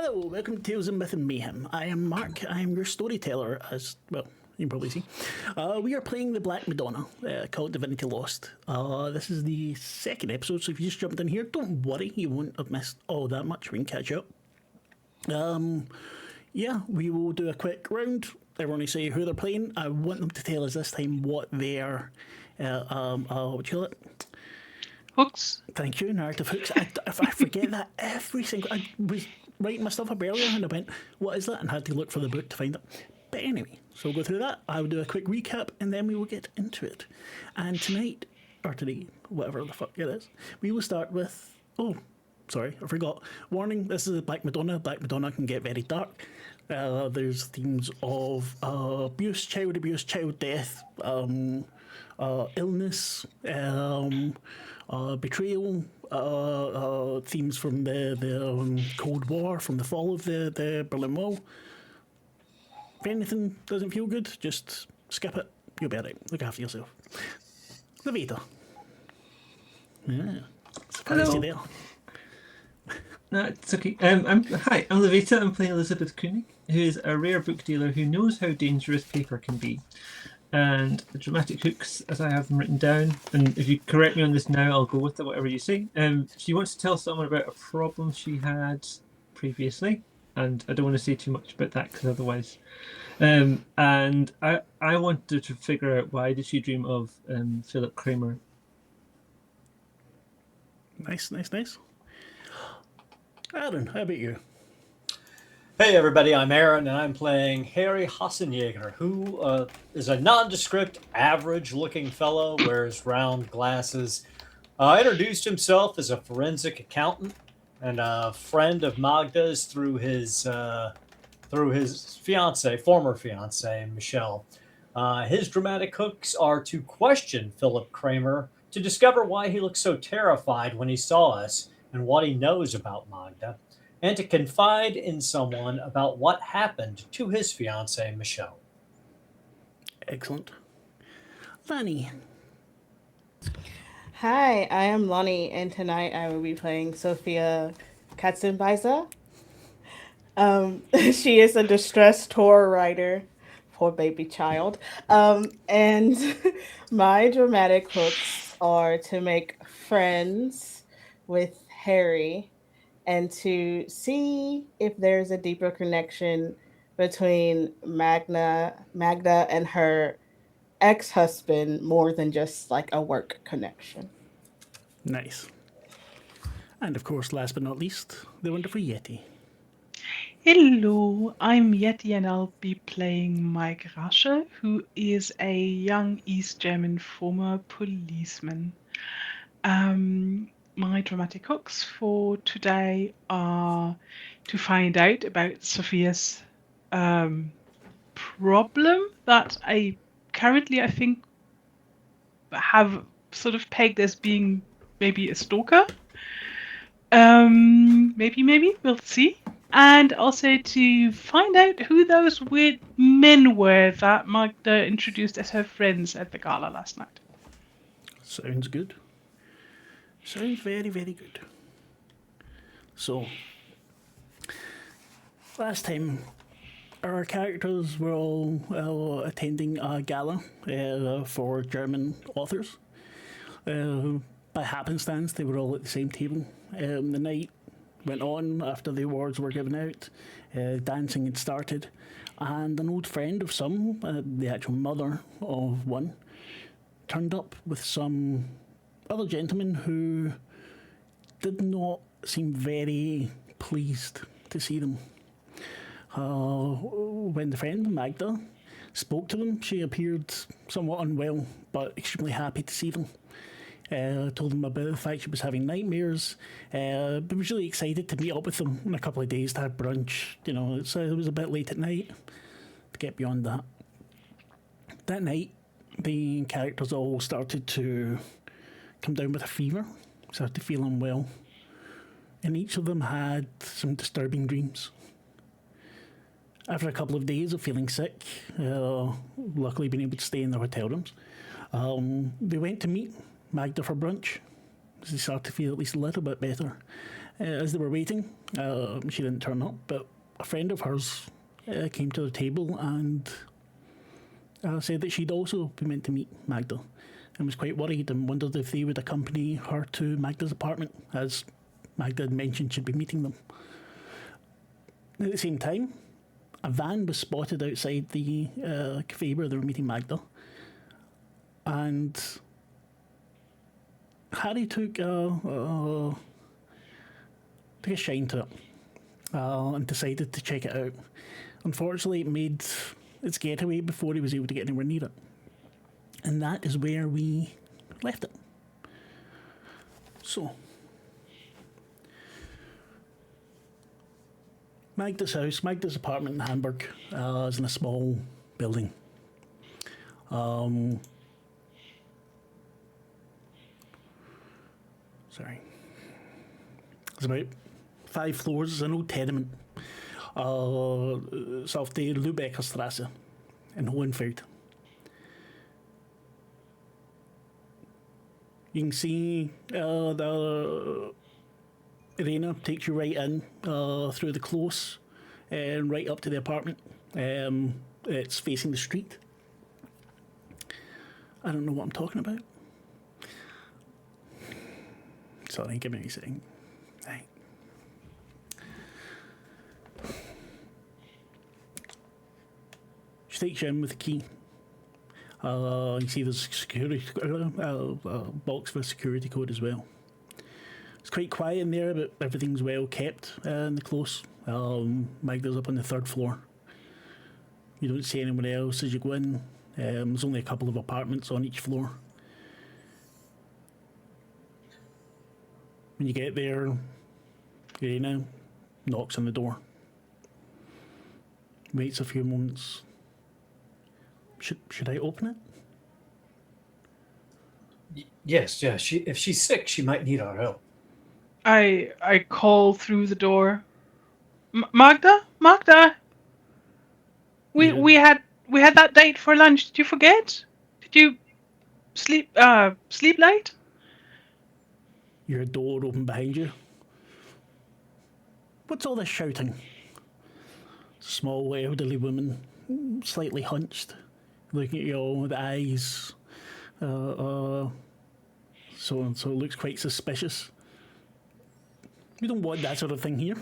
Hello, welcome to Tales of Myth and Mayhem. I am Marc, I am your storyteller, as, well, you can probably see. We are playing the Black Madonna, called Divinity Lost. This is the second episode, so if you just jumped in here, don't worry, you won't have missed all that much, we can catch up. Yeah, we will do a quick round. Everyone will say who they're playing. I want them to tell us this time what their, what do you call it? Hooks. Thank you, narrative hooks. I forget that every single... I was writing my stuff up earlier and I went, what is that? And had to look for the book to find it. But anyway, so we'll go through that. I will do a quick recap and then we will get into it. And tonight, or today, whatever the fuck it is, we will start with... Oh, sorry, I forgot. Warning, this is Black Madonna. Black Madonna can get very dark. There's themes of abuse, child death, illness, betrayal, themes from the Cold War, from the fall of the Berlin Wall. If anything doesn't feel good, just skip it. You'll be alright. Look after yourself. Lavaita. Yeah. Surprised you there. No, it's okay. Hi, I'm Lavaita. I'm playing Elisabeth König, who is a rare book dealer who knows how dangerous paper can be. And the dramatic hooks, as I have them written down, and if you correct me on this now, I'll go with it, whatever you say. She wants to tell someone about a problem she had previously, and I don't want to say too much about that because otherwise. And I wanted to figure out why did she dream of Philip Kramer. Nice. Aaron, how about you? Hey everybody, I'm Aaron and I'm playing Harry Hassenjäger, who is a nondescript, average-looking fellow, wears round glasses. Introduced himself as a forensic accountant and a friend of Magda's through his former fiance, Michelle. His dramatic hooks are to question Philip Kramer to discover why he looked so terrified when he saw us and what he knows about Magda, and to confide in someone about what happened to his fiancée, Michelle. Excellent. Lanhee. Hi, I am Lanhee, and tonight I will be playing Sophia Katzenbeisser. She is a distressed tour writer, poor baby child. And my dramatic hooks are to make friends with Harry and to see if there's a deeper connection between Magda and her ex-husband more than just like a work connection. Nice. And of course, last but not least, the wonderful Yeti. Hello, I'm Yeti and I'll be playing Maik Rasche, who is a young East German former policeman. My dramatic hooks for today are to find out about Sophia's problem that I currently, I think, have sort of pegged as being maybe a stalker. Maybe, we'll see. And also to find out who those weird men were that Magda introduced as her friends at the gala last night. Sounds good. Sounds very, very good. So, last time, our characters were all attending a gala for German authors. By happenstance, they were all at the same table. The night went on after the awards were given out. Dancing had started. And an old friend of some, the actual mother of one, turned up with some other gentleman who did not seem very pleased to see them. When the friend, Magda, spoke to them, she appeared somewhat unwell, but extremely happy to see them. Told them about the fact she was having nightmares, but was really excited to meet up with them in a couple of days to have brunch. You know, so it was a bit late at night to get beyond that. That night, the characters all started to come down with a fever, started to feel unwell, and each of them had some disturbing dreams. After a couple of days of feeling sick, luckily being able to stay in their hotel rooms, they went to meet Magda for brunch, because they started to feel at least a little bit better. As they were waiting, she didn't turn up, but a friend of hers came to the table and said that she'd also been meant to meet Magda and was quite worried and wondered if they would accompany her to Magda's apartment, as Magda had mentioned she'd be meeting them. At the same time, a van was spotted outside the cafe where they were meeting Magda, and Harry took a shine to it and decided to check it out. Unfortunately, it made its getaway before he was able to get anywhere near it. And that is where we left it. So, Magda's house, Magda's apartment in Hamburg, is in a small building. Sorry. It's about 5 floors. It's an old tenement. It's off the Lübecker Strasse in Hohenfeld. You can see the arena takes you right in through the close and right up to the apartment. It's facing the street. I don't know what I'm talking about. Sorry, give me a second. Right. She takes you in with the key. You see there's a security box with a security code as well. It's quite quiet in there, but everything's well kept in the close. Magda's up on the 3rd floor. You don't see anyone else as you go in. There's only a couple of apartments on each floor. When you get there, Irina knocks on the door. Waits a few moments. Should I open it? Yes. If she's sick, she might need our help. I call through the door. Magda? Magda? We had that date for lunch. Did you forget? Did you sleep late? Your door open behind you. What's all this shouting? Small elderly woman, slightly hunched, looking at you all with eyes. So it looks quite suspicious. We don't want that sort of thing here.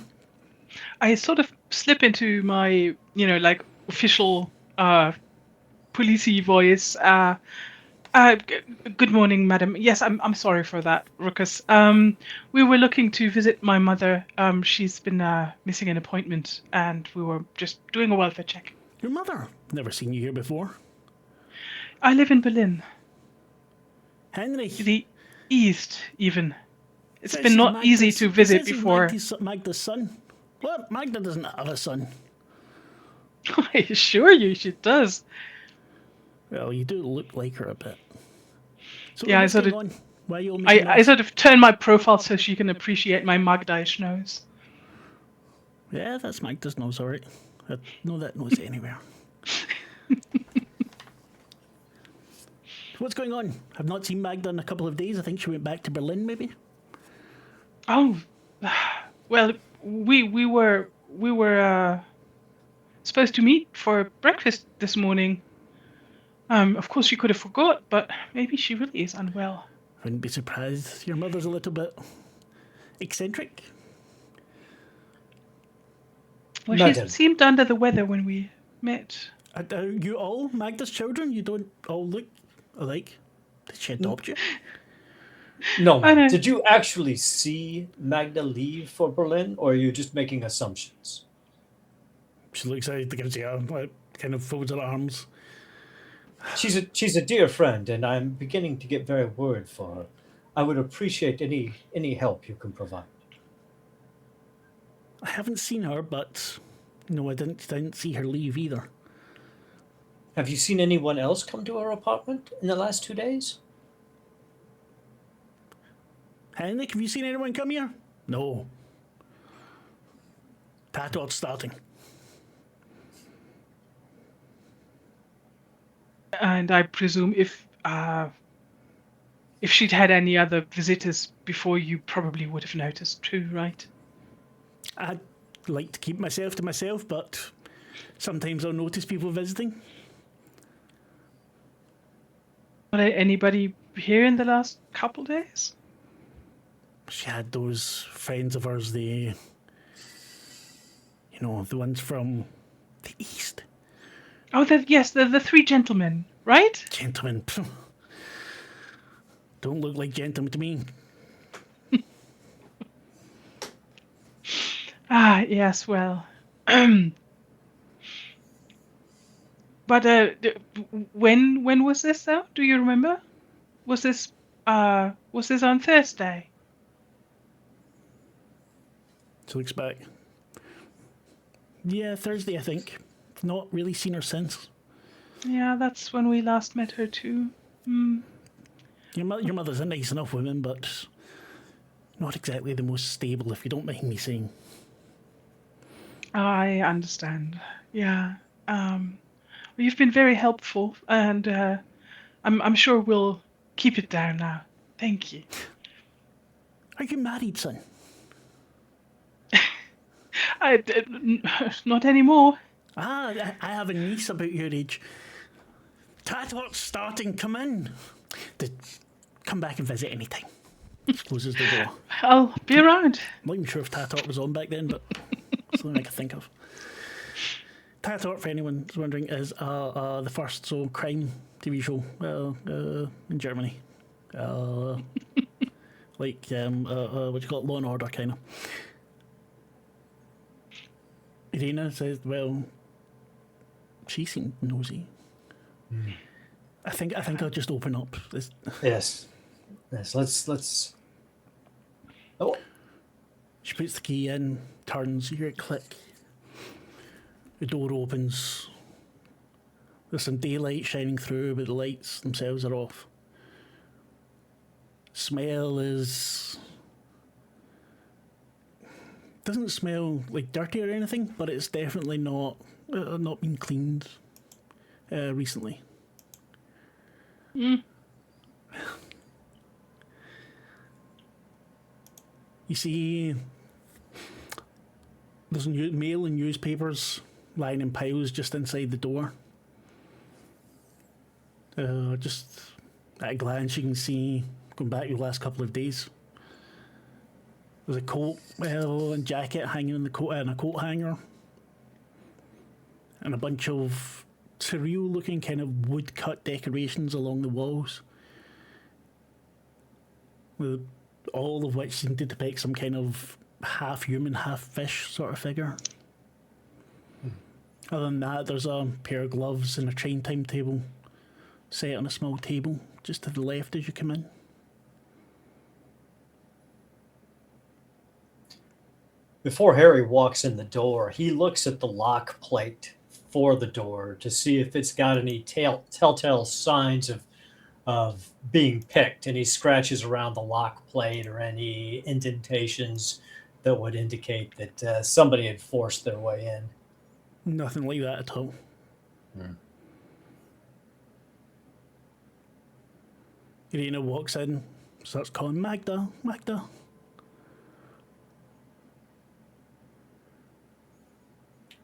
I sort of slip into my, official policey voice. Good morning, madam. Yes, I'm sorry for that, Ruckus. We were looking to visit my mother. She's been missing an appointment, and we were just doing a welfare check. Your mother? Never seen you here before. I live in Berlin. Henry. The East, even. It's been not easy to visit before. Magda's son. What? Magda doesn't have a son. I assure you she does. Well, you do look like her a bit. So yeah, I sort of turn my profile so she can appreciate my Magdaish nose. Yeah, that's Magda's nose, alright. I know that nose anywhere. What's going on? I've not seen Magda in a couple of days. I think she went back to Berlin, maybe. Oh, well, we were supposed to meet for breakfast this morning. Of course, she could have forgot, but maybe she really is unwell. I wouldn't be surprised. Your mother's a little bit eccentric. Well, she seemed under the weather when we met. You all Magda's children? You don't all look alike? Did she adopt you? No, man. Did you actually see Magda leave for Berlin, or are you just making assumptions? She looks out, gives you a kind of folds her arms. She's a dear friend, and I'm beginning to get very worried for her. I would appreciate any help you can provide. I haven't seen her, but no, I didn't see her leave either. Have you seen anyone else come to her apartment in the last 2 days? Henrik, have you seen anyone come here? No. Tatort starting. And I presume if if she'd had any other visitors before, you probably would have noticed too, right? I'd like to keep myself to myself, but sometimes I'll notice people visiting. Anybody here in the last couple days? She had those friends of hers, the ones from the east. Oh, yes, the three gentlemen, right? Gentlemen. Phew. Don't look like gentlemen to me. Ah, yes, well. But when was this though? Do you remember? Was this on Thursday? She looks back. Yeah, Thursday, I think. Not really seen her since. Yeah, that's when we last met her too. Your mother's a nice enough woman, but not exactly the most stable, if you don't mind me saying. I understand. Yeah. Well, you've been very helpful, and I'm sure we'll keep it down now. Thank you. Are you married, son? Not anymore. I have a niece about your age. Tator's starting. Come in. Come back and visit anytime. Closes the door. I'll be around. I'm not even sure if Tator was on back then, but something I can think of. Tator, for anyone who's wondering, is the first crime TV show in Germany. Like, what do you call it? Law and Order, kind of. Irina says, well, she seemed nosy. I think I'll just open up. Yes. Let's. Oh. She puts the key in, turns, you hear it click. The door opens. There's some daylight shining through, but the lights themselves are off. Smell is... doesn't smell like dirty or anything, but it's definitely not been cleaned recently. You see, there's mail and newspapers lying in piles just inside the door. Just at a glance, you can see, going back the last couple of days, there's a coat and jacket hanging in a coat hanger, and a bunch of surreal-looking kind of wood-cut decorations along the walls, all of which seem to depict some kind of half-human, half-fish sort of figure. Other than that, there's a pair of gloves and a train timetable set on a small table just to the left as you come in. Before Harry walks in the door, he looks at the lock plate for the door to see if it's got any telltale signs of being picked, and he scratches around the lock plate or any indentations that would indicate that somebody had forced their way in. Nothing like that at all. Irina walks in, starts calling Magda.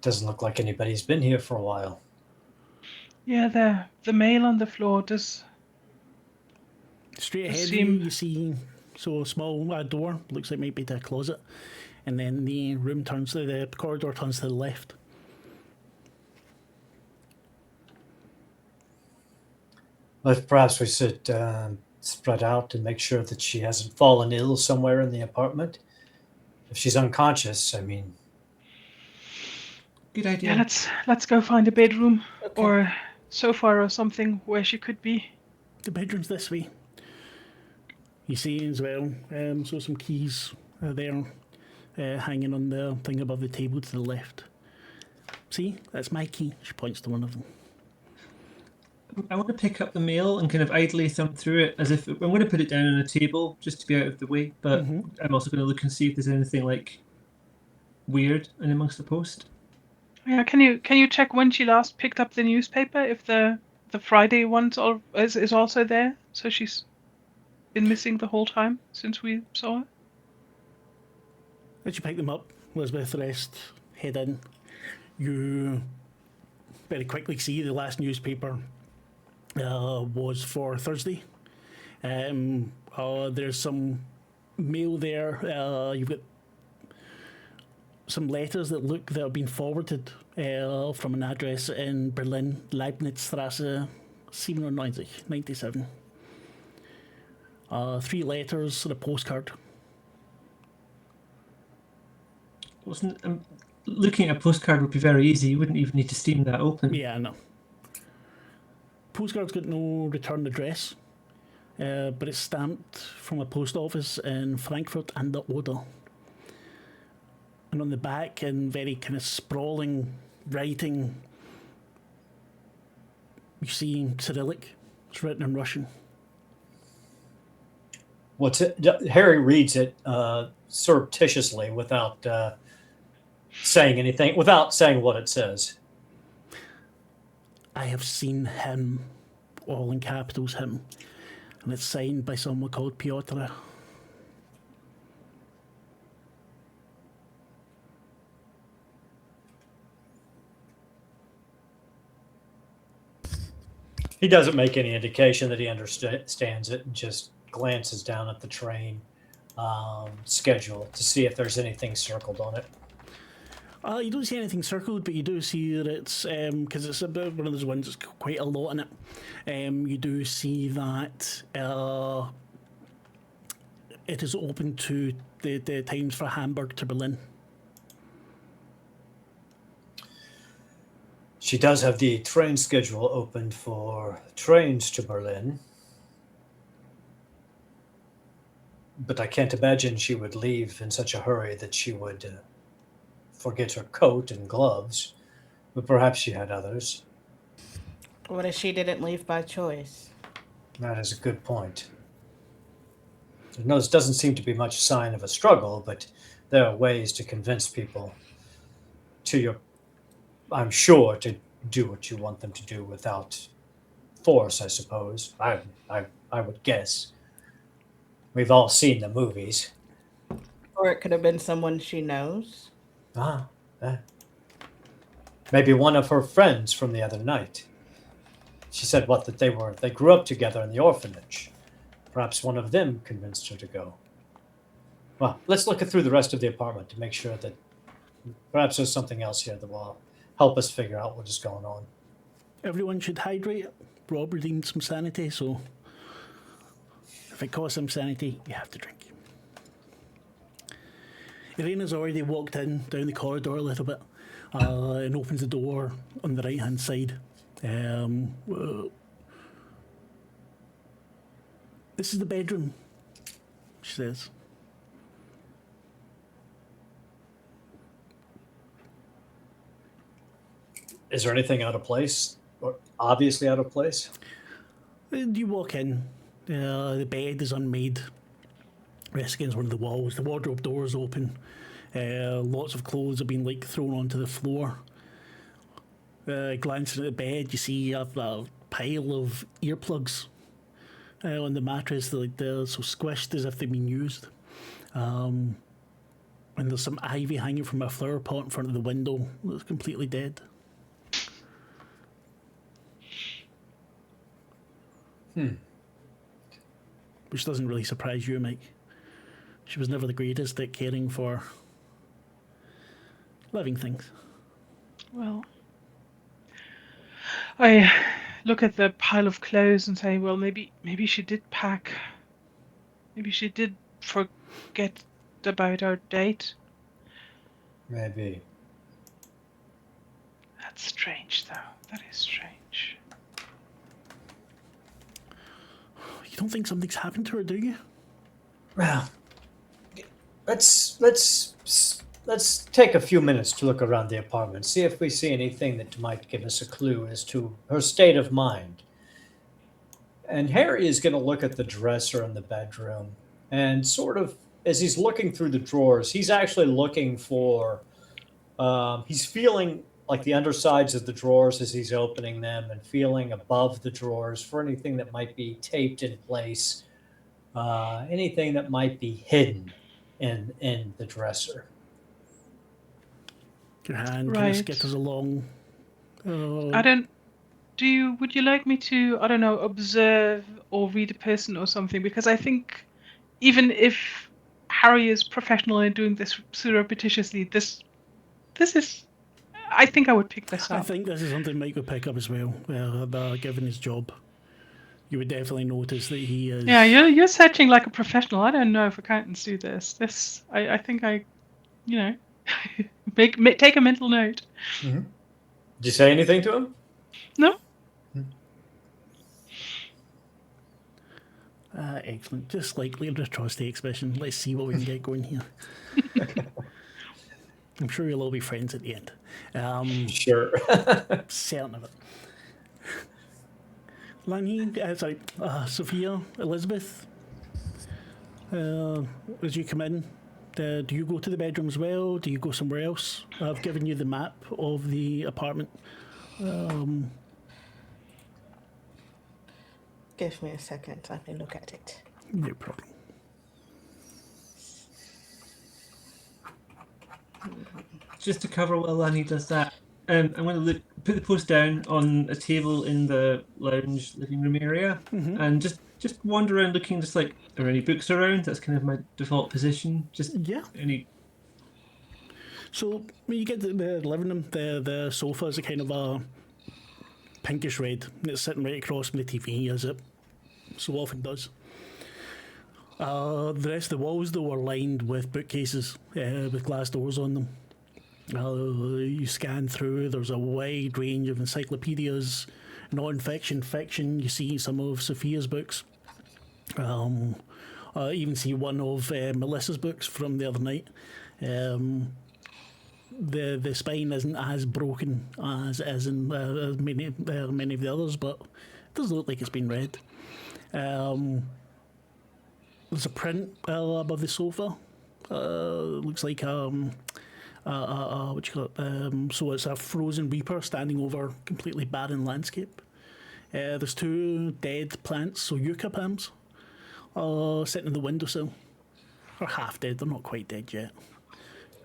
Doesn't look like anybody's been here for a while. Yeah, the mail on the floor does. Straight ahead of you see a small door, looks like maybe to a closet, and then the corridor turns to the left. But perhaps we should spread out and make sure that she hasn't fallen ill somewhere in the apartment. If she's unconscious, I mean. Good idea. Yeah, let's go find a bedroom Okay. or sofa or something where she could be. The bedroom's this way. You see as well, some keys are there, hanging on the thing above the table to the left. See, that's my key. She points to one of them. I want to pick up the mail and kind of idly thumb through it as if I'm going to put it down on a table just to be out of the way, but I'm also going to look and see if there's anything like weird in amongst the post. Yeah, can you check when she last picked up the newspaper? If the Friday one is also there, so she's. been missing the whole time since we saw her? As you pick them up, Elizabeth, the rest head in. You very quickly see the last newspaper was for Thursday. There's some mail there. You've got some letters that have been forwarded from an address in Berlin, Leibnizstrasse 97. 3 letters and a postcard. Looking at a postcard would be very easy. You wouldn't even need to steam that open. Yeah, no. Postcard's got no return address, but it's stamped from a post office in Frankfurt an der Oder. And on the back, in very kind of sprawling writing, you see Cyrillic. It's written in Russian. Harry reads it surreptitiously without saying anything, without saying what it says. I have seen him, all in capitals, him. And it's signed by someone called Piotr. He doesn't make any indication that he understands it and just glances down at the train schedule to see if there's anything circled on it. You don't see anything circled, but you do see that it's, because it's about one of those ones that's quite a lot in it, you do see that it is open to the times for Hamburg to Berlin. She does have the train schedule opened for trains to Berlin. But I can't imagine she would leave in such a hurry that she would forget her coat and gloves. But perhaps she had others. What if she didn't leave by choice? That is a good point. There doesn't seem to be much sign of a struggle, but there are ways to convince people I'm sure, to do what you want them to do without force, I suppose. I would guess. We've all seen the movies. Or it could have been someone she knows. Maybe one of her friends from the other night. She said that they grew up together in the orphanage. Perhaps one of them convinced her to go. Well, let's look through the rest of the apartment to make sure that perhaps there's something else here that will help us figure out what is going on. Everyone should hydrate. Rob redeemed some sanity, so if it costs him sanity, you have to drink. Irena's already walked in down the corridor a little bit and opens the door on the right-hand side. This is the bedroom, she says. Is there anything out of place? Or obviously out of place? You walk in. The bed is unmade. Rests against one of the walls. The wardrobe door is open. Lots of clothes have been thrown onto the floor. Glancing at the bed, you see a pile of earplugs on the mattress. They're so squished as if they've been used. And there's some ivy hanging from a flower pot in front of the window that's completely dead. Which doesn't really surprise you, Mike. She was never the greatest at caring for living things. Well, I look at the pile of clothes and say, well, maybe she did pack. Maybe she did forget about our date. Maybe. That's strange, though. That is strange. You don't think something's happened to her, do you? Well, let's take a few minutes to look around the apartment, see if we see anything that might give us a clue as to her state of mind. And Harry is going to look at the dresser in the bedroom, and sort of as he's looking through the drawers, he's actually looking for. He's feeling like the undersides of the drawers as he's opening them, and feeling above the drawers for anything that might be taped in place anything that might be hidden in the dresser. Your hand kind Right. of skitters along. I don't. Would you like me to, I don't know, observe or read a person or something? Because I think even if Harry is professional in doing this surreptitiously, this is. I think I would pick this I up. think this is something Mike would pick up as well, given his job. You would definitely notice that he is. Yeah, you're searching like a professional. I don't know if accountants do this. I think you know, take a mental note. Did you say anything to him? No. Excellent. Just slightly trust the expression. Let's see what we can get going here. I'm sure you'll all be friends at the end. Sure. Certain of it. Lanhee, Sophia, Elisabeth, as you come in, do you go to the bedroom as well? Do you go somewhere else? I've given you the map of the apartment. Give me a second. Let me look at it. No problem. Just to cover while Lanhee does that, I'm going to put the post down on a table in the lounge living room area, and just wander around looking, just like, are there any books around? That's kind of my default position. Just any. So when you get to the living room, the sofa is a kind of a pinkish red. It's sitting right across from the TV, as it so often does. The rest of the walls, though, are lined with bookcases with glass doors on them. You scan through, there's a wide range of encyclopedias, non-fiction, fiction. You see some of Sophia's books. Even see one of Melissa's books from the other night. The spine isn't as broken as in many of the others, but it does look like it's been read. There's a print above the sofa. Looks like what you call it? So it's a frozen reaper standing over completely barren landscape. There's two dead plants, so yucca palms, sitting in the windowsill. Or half dead, they're not quite dead yet.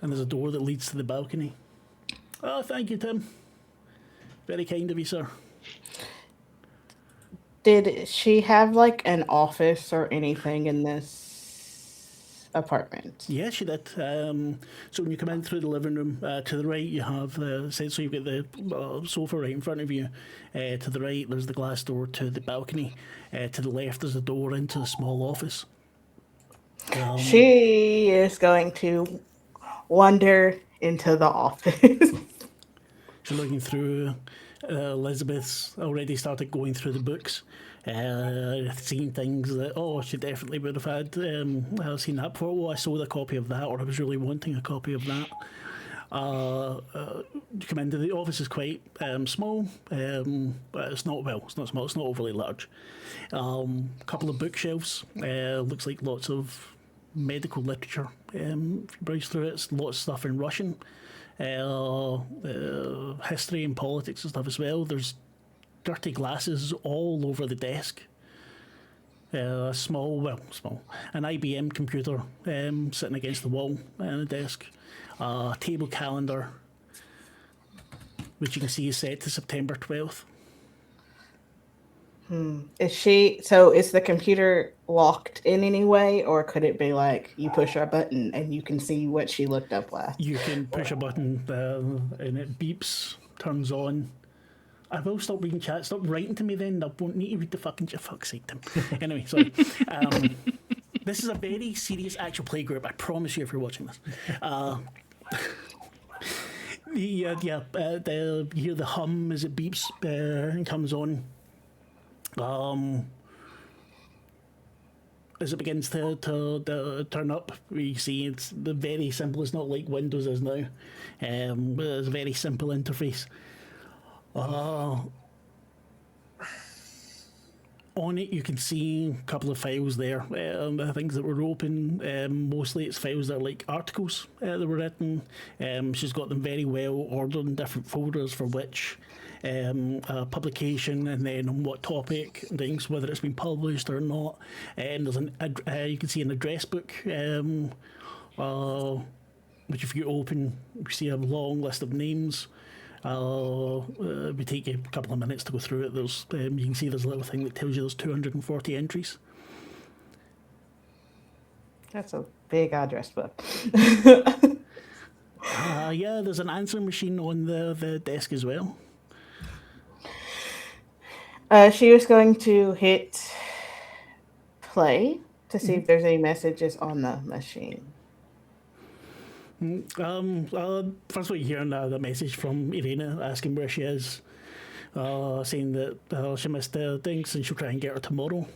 And there's a door that leads to the balcony. Oh, thank you, Tim. Very kind of you, sir. Did she have like an office or anything in this apartment? Yeah, she did. So when you come in through the living room, to the right you have so you've got the sofa right in front of you. To the right there's the glass door to the balcony. To the left there's a door into the small office. She is going to wander into the office. She's looking through. Elizabeth's already started going through the books, seen things that she definitely would have had. I've seen that before. Oh, I sold a copy of that, or I was really wanting a copy of that. You come into the office is quite small, but it's not small. It's not overly large. Couple of bookshelves. Looks like lots of medical literature. If you browse through it, it's lots of stuff in Russian. History and politics and stuff as well. There's dirty glasses all over the desk. Small, an IBM computer sitting against the wall on the desk. Table calendar, which you can see is set to September 12th. Is the computer locked in any way, or could it be like you push a button and you can see what she looked up last? You can push a button and it beeps, turns on. I will stop reading chat. Stop writing to me then. I won't need to read the fucking shit. Fuck's sake, Tim. Anyway, sorry. This is a very serious actual play group. I promise you if you're watching this. You hear the hum as it beeps and comes on. As it begins to turn up, we see it's the very simple. It's not like Windows is now. It's a very simple interface. On it, you can see a couple of files there. Things that were open. Mostly, it's files that are like articles that were written. She's got them very well ordered in different folders for which a publication, and then on what topic and things, whether it's been published or not. And there's you can see an address book, which if you open, you see a long list of names. We take a couple of minutes to go through it. There's you can see there's a little thing that tells you there's 240 entries. That's a big address book. Yeah, there's an answering machine on the desk as well. She was going to hit play to see if there's any messages on the machine. First of all, you hear the message from Irina asking where she is, saying that she missed the things and she'll try and get her tomorrow.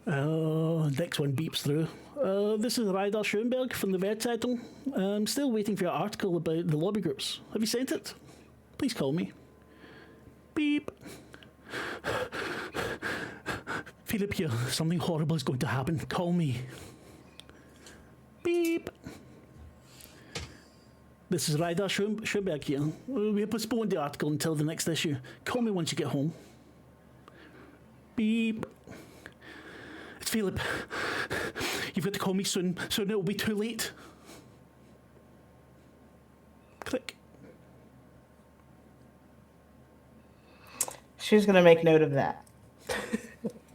Next one beeps through. This is Ryder Schoenberg from the Wertzeitung. I'm still waiting for your article about the lobby groups. Have you sent it? Please call me. Beep. Philip here. Something horrible is going to happen. Call me. Beep. This is Ryder Schoenberg here. We have postponed the article until the next issue. Call me once you get home. Beep. It's Philip. You've got to call me soon it will be too late. Click. She's going to make note of that.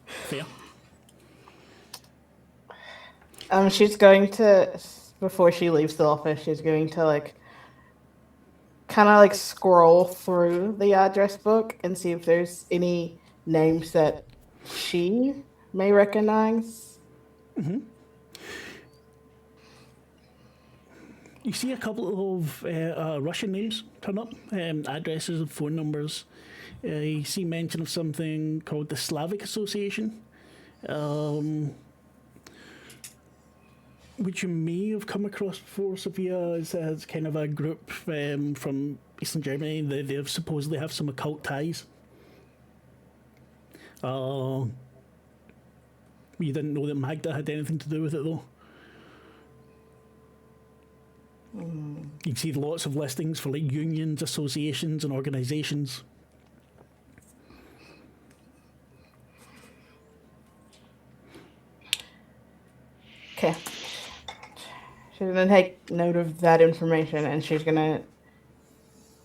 Fair. She's going to, before she leaves the office, she's going to kind of scroll through the address book and see if there's any names that she may recognize. Mm-hmm. You see a couple of Russian names turn up, addresses and phone numbers. You see mention of something called the Slavic Association, which you may have come across before, Sophia, as kind of a group from Eastern Germany. They supposedly have some occult ties. You didn't know that Magda had anything to do with it, though. You can see lots of listings for unions, associations, and organisations. Okay. She's going to take note of that information, and she's going to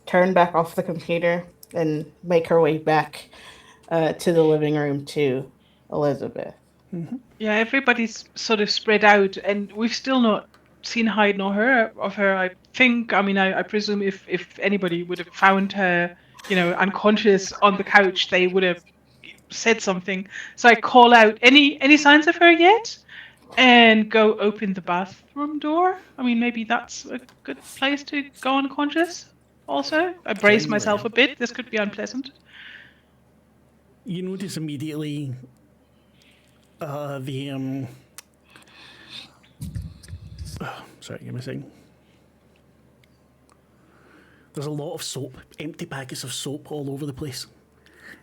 turn back off the computer and make her way back to the living room to Elisabeth. Mm-hmm. Yeah, everybody's sort of spread out, and we've still not seen hide nor heard of her. I think, I presume if anybody would have found her, unconscious on the couch, they would have said something. So I call out, any signs of her yet? And go open the bathroom door. Maybe that's a good place to go unconscious. Also, I brace myself a bit. This could be unpleasant. You notice immediately sorry, give me a second. There's a lot of soap, empty packets of soap all over the place.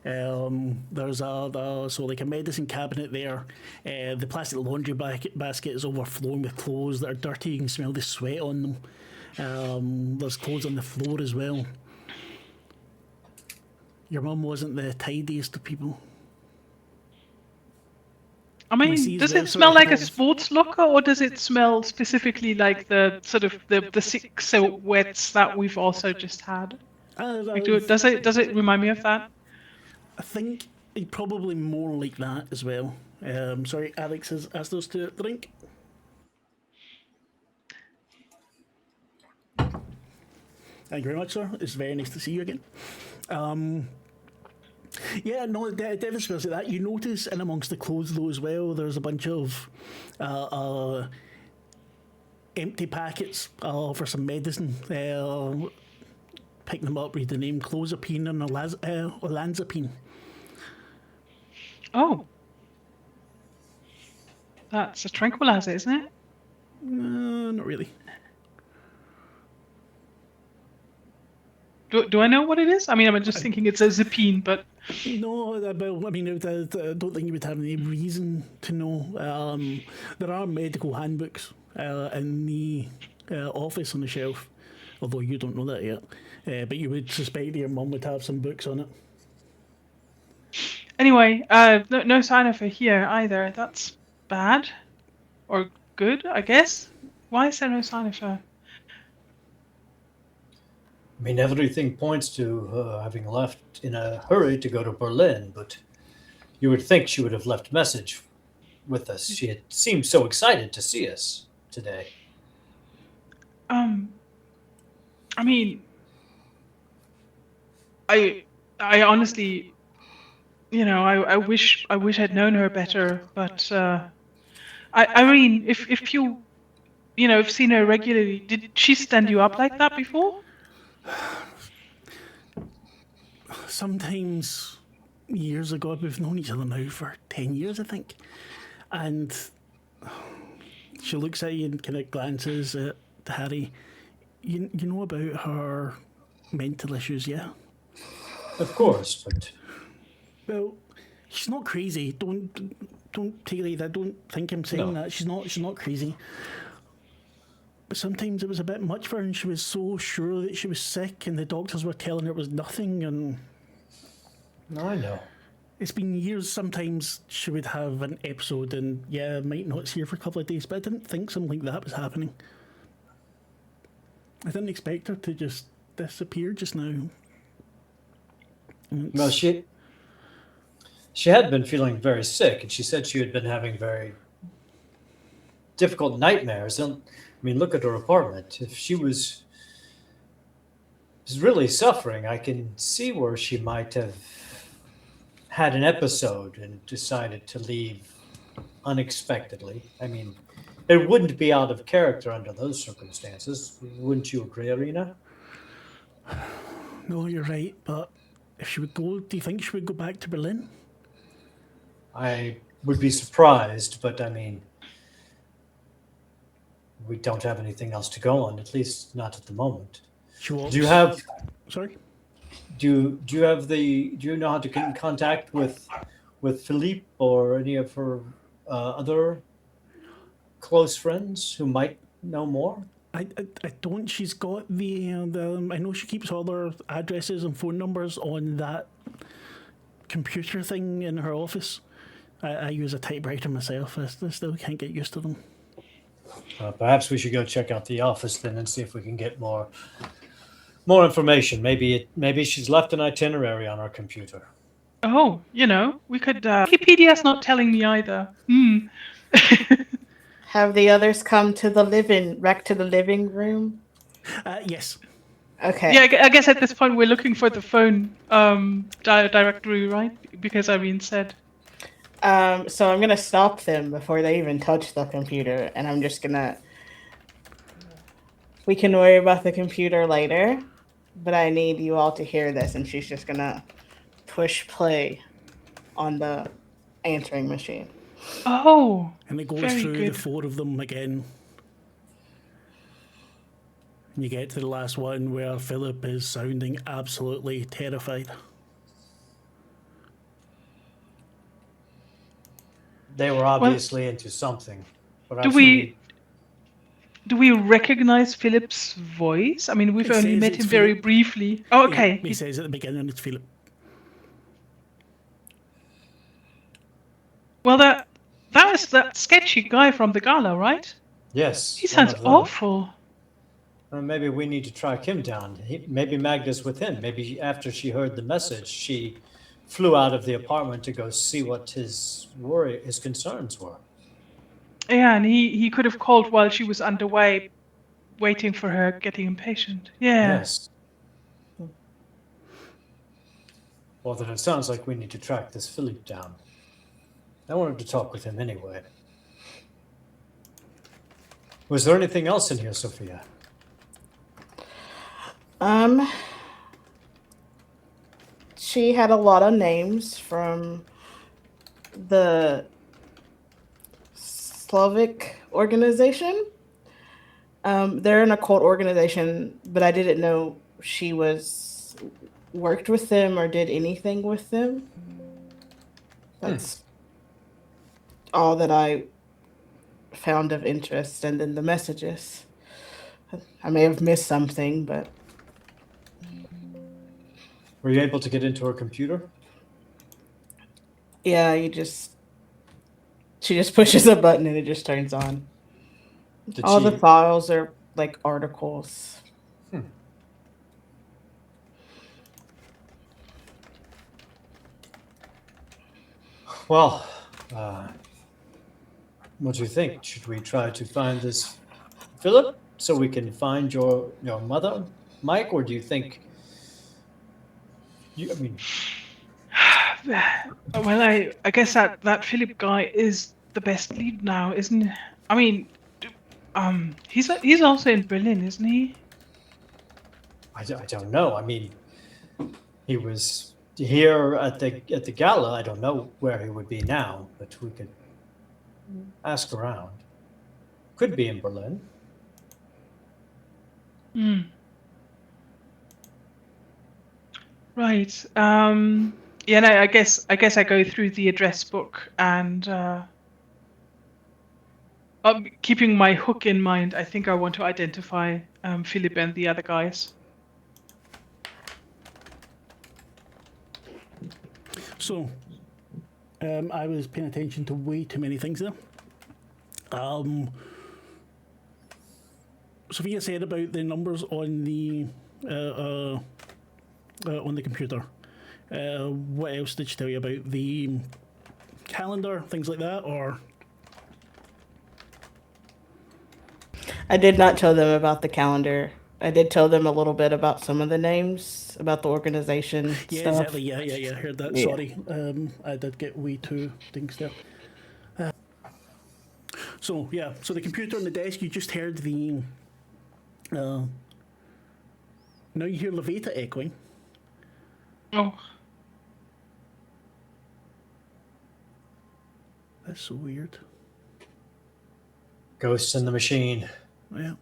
There's a medicine cabinet there. The plastic laundry basket is overflowing with clothes that are dirty. You can smell the sweat on them. There's clothes on the floor as well. Your mum wasn't the tidiest of people. Does it smell like a sports locker, or does it smell specifically like the sort of the sick silhouettes that we've also just had? Does it remind me of that? I think probably more like that as well. Sorry, Alex has asked us to drink. Thank you very much, sir. It's very nice to see you again. Yeah, no, it definitely smells like that. You notice in amongst the clothes, though, as well, there's a bunch of empty packets for some medicine. Pick them up, read the name, clozapine and olanzapine. Oh. That's a tranquilizer, isn't it? Not really. Do I know what it is? I'm just thinking it's a Zapine, but... No, I don't think you would have any reason to know. There are medical handbooks in the office on the shelf, although you don't know that yet. but you would suspect your mum would have some books on it. Anyway, no sign of her here either. That's bad. Or good, I guess. Why is there no sign of her? I mean, everything points to her having left in a hurry to go to Berlin, but you would think she would have left a message with us. She had seemed so excited to see us today. I mean, I honestly, I wish I'd known her better, but I mean, if you, have seen her regularly, did she stand you up like that before? Sometimes years ago, we've known each other now for 10 years, I think. And she looks at you and kind of glances at Harry. You know about her mental issues, yeah? Of course, but Well, she's not crazy. Don't take it like that. Don't think I'm saying No. that. She's not crazy. But sometimes it was a bit much for her, and she was so sure that she was sick, and the doctors were telling her it was nothing, and I know. it's been years. Sometimes she would have an episode, and yeah, might not see her for a couple of days, but I didn't think something like that was happening. I didn't expect her to just disappear just now. Well, she had been feeling very sick, and she said she had been having very difficult nightmares. And I mean, look at her apartment. If she was really suffering, I can see where she might have had an episode and decided to leave unexpectedly. I mean, it wouldn't be out of character under those circumstances. Wouldn't you agree, Arena? No, you're right, but if she would go, do you think she would go back to Berlin? I would be surprised, but I mean, we don't have anything else to go on, at least not at the moment. She walks. Do you have? Sorry? Do you have the? Do you know how to get in contact with Philippe or any of her other close friends who might know more? I don't. She's got the I know she keeps all her addresses and phone numbers on that computer thing in her office. I use a typewriter myself. I still can't get used to them. Perhaps we should go check out the office then and see if we can get more information. Maybe she's left an itinerary on her computer. Oh, we could. Wikipedia's not telling me either. Have the others come to the living room? Yes. Okay. Yeah, I guess at this point we're looking for the phone directory, right? Because Irene said. So I'm gonna stop them before they even touch the computer, and I'm just gonna. We can worry about the computer later, but I need you all to hear this, and she's just gonna push play on the answering machine. Oh. And it goes very through good. the four of them again. And you get to the last one where Philip is sounding absolutely terrified. They were obviously into something. Do we recognize Philip's voice? I mean, we've It only says met it's him very Philip. briefly. Oh, okay. He says at the beginning it's Philip. Well, that was that sketchy guy from the gala, right? Yes. He one sounds of them. awful. Maybe we need to track him down. Maybe Magda's with him. Maybe after she heard the message, she flew out of the apartment to go see what his concerns were. Yeah, and he could have called while she was underway, waiting for her, getting impatient. Yeah. Yes. Well, then it sounds like we need to track this Philippe down. I wanted to talk with him anyway. Was there anything else in here, Sophia? She had a lot of names from the Slavic organization. They're an occult organization, but I didn't know she worked with them or did anything with them. That's all that I found of interest, and then the messages. I may have missed something, but Were you able to get into her computer? Yeah, she just pushes a button and it just turns on. Did All she? the files are like articles. Well, what do you think? Should we try to find this Philip so we can find your mother, Mike, or do you think? I mean, Well, I guess that Philip guy is the best lead now, isn't he? I mean, he's also in Berlin, isn't he? I don't know. I mean, he was here at the gala. I don't know where he would be now, but we could ask around. Could be in Berlin. Hmm. Right. Yeah. No. I guess I go through the address book and keeping my hook in mind. I think I want to identify Philip and the other guys. So, I was paying attention to way too many things there. Sophia said about the numbers on the computer. What else did she tell you about the calendar, things like that, or? I did not tell them about the calendar. I did tell them a little bit about some of the names, about the organization Yeah, stuff. exactly. Yeah. Heard that. Yeah. Sorry, I did get way too things there. So the computer on the desk. You just heard the. Now you hear Lavaita echoing. Oh. That's so weird. Ghosts in the machine. Yeah.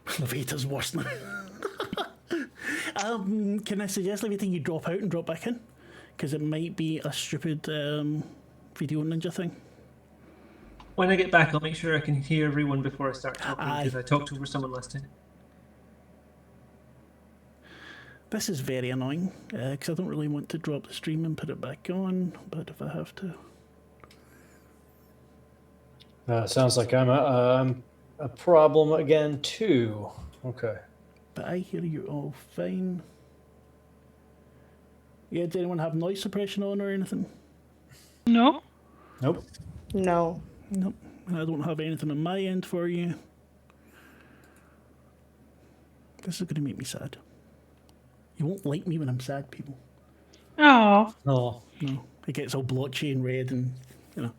Lavaita's worse now. Can I suggest, Lavaita, you drop out and drop back in? Because it might be a stupid video ninja thing. When I get back, I'll make sure I can hear everyone before I start talking, Aye. because I talked over someone last time. This is very annoying, because I don't really want to drop the stream and put it back on, but if I have to... Sounds like I'm a problem again, too. Okay. But I hear you all fine. Yeah, does anyone have noise suppression on or anything? No. Nope. No. Nope. I don't have anything on my end for you. This is going to make me sad. You won't like me when I'm sad, people. Oh. Oh. No. It gets all blotchy and red and, the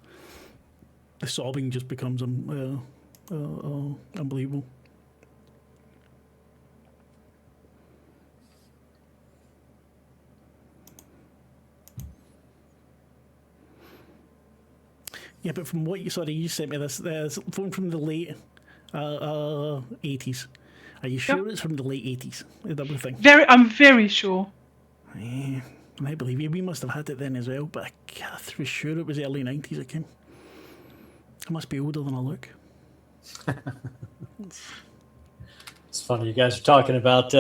sobbing just becomes unbelievable. Yeah, but from what you sent me this phone from the late 80s. Are you sure it's from the late 80s? Is that the thing? I'm very sure. Yeah, I believe you. We must have had it then as well, but I was sure it was early 90s it came. I must be older than I look. It's funny, you guys are talking about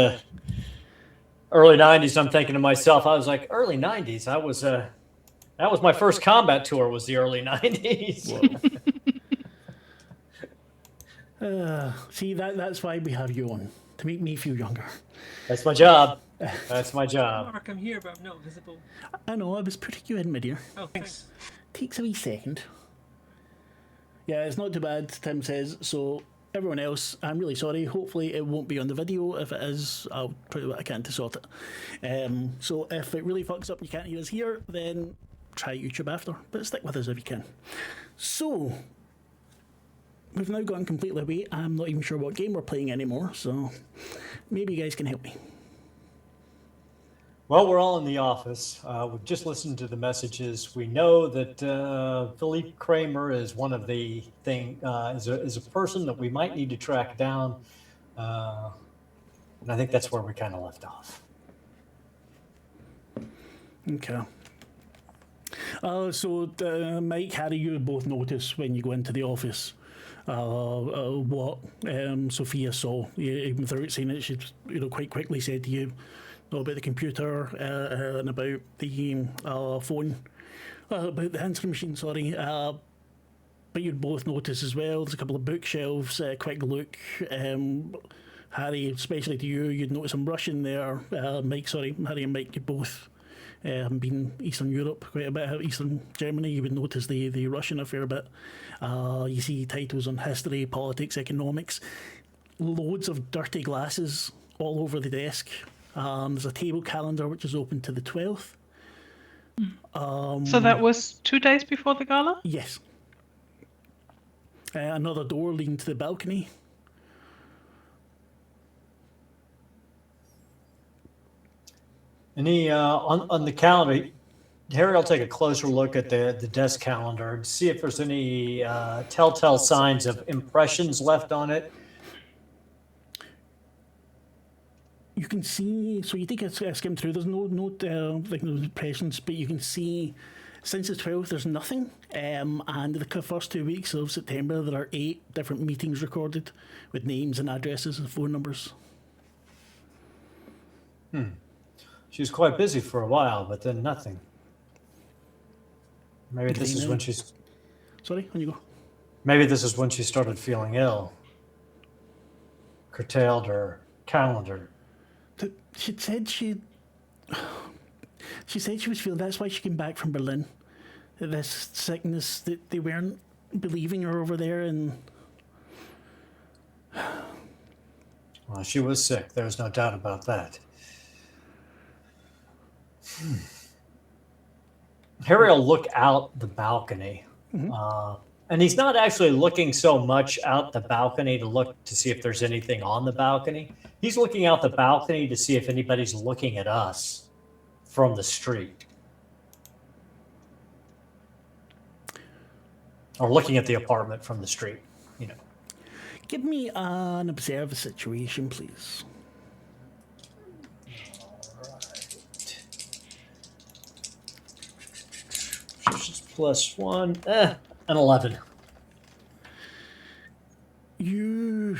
early 90s. I'm thinking to myself, I was like, early 90s? That was my first combat tour, was the early 90s. See, that's why we have you on, to make me feel younger. That's my job. That's my job. Mark, I'm here, but I'm not visible. I know, I was putting you in mid-ear. Oh, thanks. Takes a wee second. Yeah, it's not too bad, Tim says. So, everyone else, I'm really sorry. Hopefully it won't be on the video. If it is, I'll try what I can to sort it. So, if it really fucks up and you can't hear us here, then try YouTube after. But stick with us if you can. So, we've now gone completely away. I'm not even sure what game we're playing anymore. So, maybe you guys can help me. Well, we're all in the office. We've just listened to the messages. We know that Philippe Kramer is one of the is a person that we might need to track down, and I think that's where we kind of left off. Okay. So, Mike, how do you both notice when you go into the office what Sophia saw. Even without saying it, she quite quickly said to you about the computer and about the phone, about the answering machine, sorry. But you'd both notice as well, there's a couple of bookshelves, quick look. Harry, especially to you, you'd notice some Russian there. Harry and Mike, you both been Eastern Europe quite a bit, Eastern Germany. You would notice the Russian a fair bit. You see titles on history, politics, economics. Loads of dirty glasses all over the desk. There's a table calendar which is open to the 12th. So that was 2 days before the gala? Yes. Another door leading to the balcony. Any on the calendar, Harry will take a closer look at the desk calendar and see if there's any telltale signs of impressions left on it. You can see, so you take a skim through, there's no impressions, but you can see since the 12th there's nothing, and the first 2 weeks of September there are 8 different meetings recorded with names and addresses and phone numbers. She was quite busy for a while, but then nothing. Maybe this is when she's... Sorry, on you go. Maybe this is when she started feeling ill. Curtailed her calendar. She said she was feeling, that's why she came back from Berlin. This sickness, that they weren't believing her over there, and... Well, she was sick. There's no doubt about that. Harry will look out the balcony. And he's not actually looking so much out the balcony to look to see if there's anything on the balcony. He's looking out the balcony to see if anybody's looking at us from the street. Or looking at the apartment from the street, you know. Give me an observe situation, please. +1, an 11. You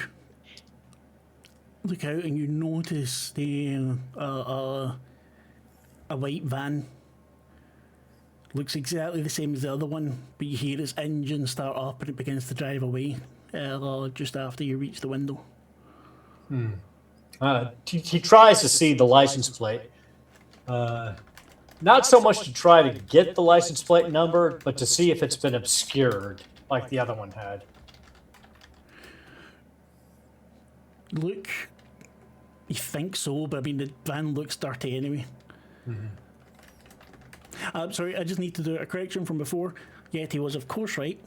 look out and you notice a white van. Looks exactly the same as the other one, but you hear its engine start up and it begins to drive away just after you reach the window. He tries to see the license plate. Not so much to try to get the license plate number, but to see if it's been obscured like the other one had. Look, you think so, but I mean, the van looks dirty anyway. Sorry, I just need to do a correction from before. Yeti was, of course, right.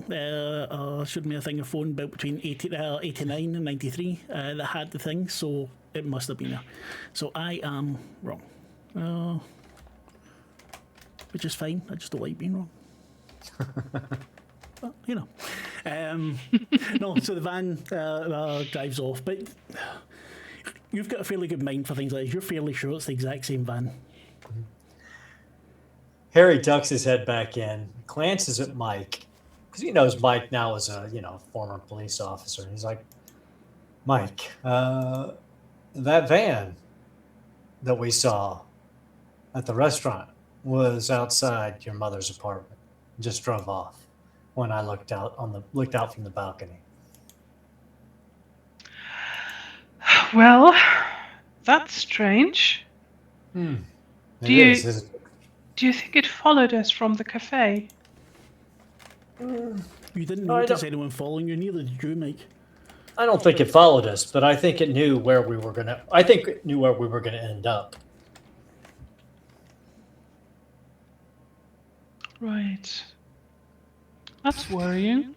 Showed me a thing of phone about between 89 and 93 that had the thing, so it must have been there. So I am wrong. Which is fine. I just don't like being wrong. Well, you know. No, so the van drives off, but you've got a fairly good mind for things like this. You're fairly sure it's the exact same van. Harry ducks his head back in, glances at Mike, because he knows Mike now is a former police officer. He's like, Mike, that van that we saw at the restaurant was outside your mother's apartment. Just drove off when I looked out from the balcony. Well, that's strange. Do you think it followed us from the cafe? You didn't notice anyone following you, neither did you, Mike. I don't think it followed us, but I think it knew where we were gonna. I think it knew where we were gonna end up. Right. That's worrying.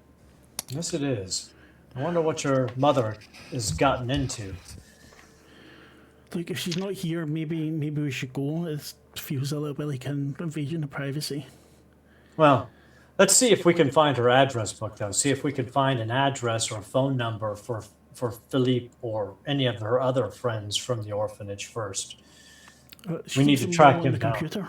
Yes, it is. I wonder what your mother has gotten into. Look, if she's not here, maybe we should go. It feels a little bit like an invasion of privacy. Well, let's see if we can find her address book, though. See if we can find an address or a phone number for Philippe or any of her other friends from the orphanage first. We need to track him down. Computer.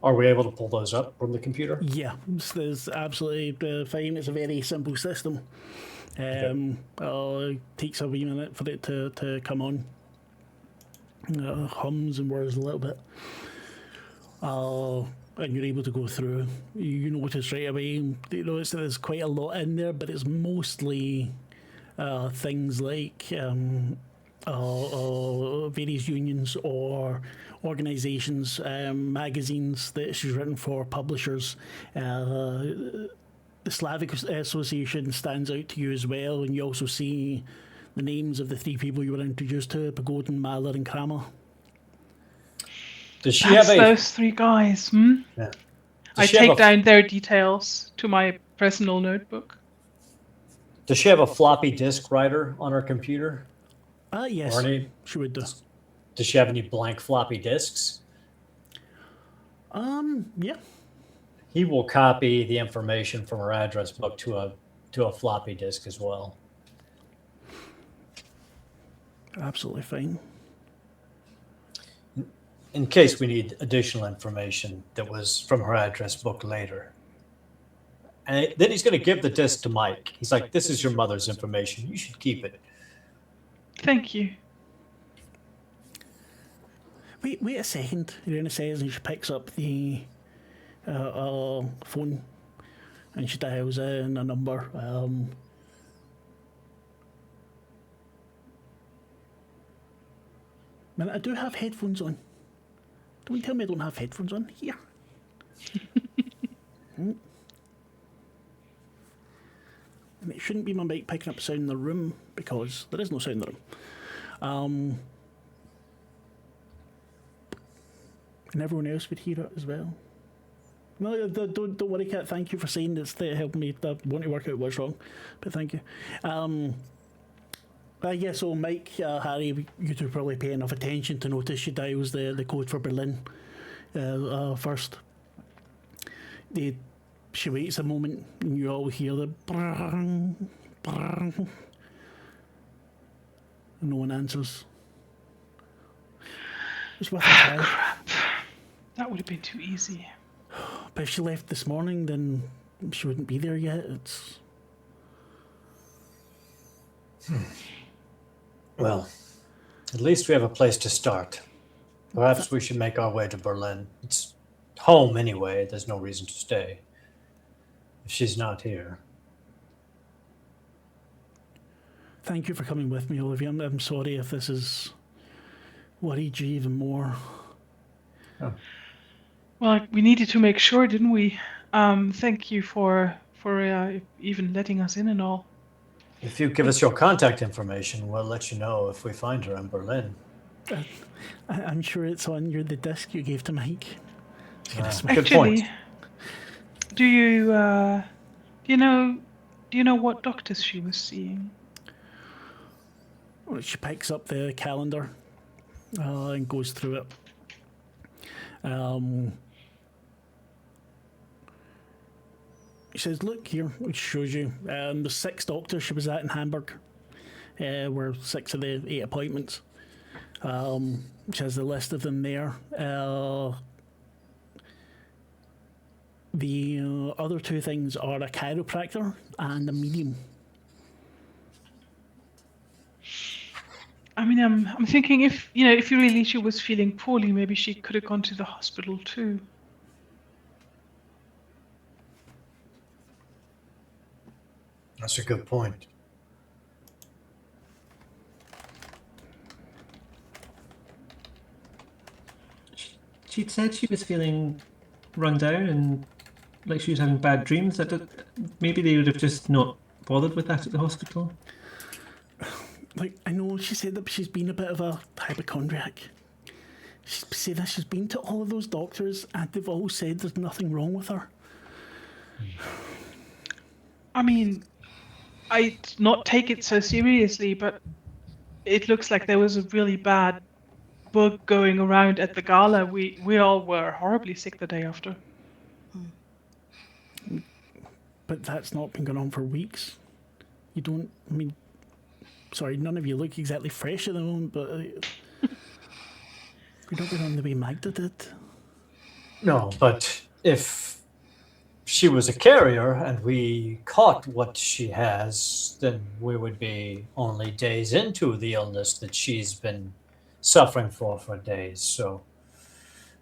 Are we able to pull those up from the computer? Yeah, there's absolutely fine. It's a very simple system. It takes a wee minute for it to come on. Hums and whirs a little bit. And you're able to go through. You notice right away, you notice that there's quite a lot in there, but it's mostly things like various unions or organisations, magazines that she's written for, publishers. The Slavic Association stands out to you as well, and you also see the names of the 3 people you were introduced to: Pagodin, Mahler, and Kramer. Does she That's have a? those 3 guys. Hmm? Yeah. I take down their details to my personal notebook. Does she have a floppy disk writer on her computer? Yes, Or any, she would do. does she have any blank floppy disks? Yeah. He will copy the information from her address book to a floppy disk as well. Absolutely fine. In case we need additional information that was from her address book later. And then he's going to give the disk to Maik. He's like, "This is your mother's information. You should keep it." Thank you. Wait a second. Irina says, and she picks up the phone, and she dials in a number. Man, I do have headphones on. Don't tell me I don't have headphones on. Here. And it shouldn't be my mic picking up sound in the room, because there is no sound in the room. And everyone else would hear it as well. No, don't worry, Kat. Thank you for saying this. That helped me. I want to work out what's wrong, but thank you. Yeah, so Mike, Harry, you two probably pay enough attention to notice she dials the code for Berlin first. She waits a moment, and you all hear the brrrr, brrrr, and no one answers. It's worth a try. Crap. That would have been too easy. But if she left this morning, then she wouldn't be there yet. It's... Well, at least we have a place to start. Perhaps we should make our way to Berlin. It's home anyway. There's no reason to stay. If she's not here. Thank you for coming with me, Olivia. I'm sorry if this has worried you even more. Oh. Well, we needed to make sure, didn't we? Thank you for even letting us in and all. If you give us your contact information, we'll let you know if we find her in Berlin. I'm sure it's on the disc you gave to Mike. Good Actually, point. do you know what doctors she was seeing? Well, she picks up the calendar and goes through it. She says, "Look here," which shows you the 6 doctors she was at in Hamburg. Were 6 of the 8 appointments. She has the list of them there. The other 2 things are a chiropractor and a medium. I mean, I'm thinking if really she was feeling poorly, maybe she could have gone to the hospital too. That's a good point. She'd said she was feeling run down and like she was having bad dreams. Maybe they would have just not bothered with that at the hospital. Like, I know she said that she's been a bit of a hypochondriac. She said that she's been to all of those doctors and they've all said there's nothing wrong with her. I mean, I'd not take it so seriously, but it looks like there was a really bad bug going around at the gala. We all were horribly sick the day after. But that's not been going on for weeks. You don't, I mean, sorry, none of you look exactly fresh at the moment, but you're not going on the way Magda did. No, but if she was a carrier and we caught what she has, then we would be only days into the illness that she's been suffering for days. So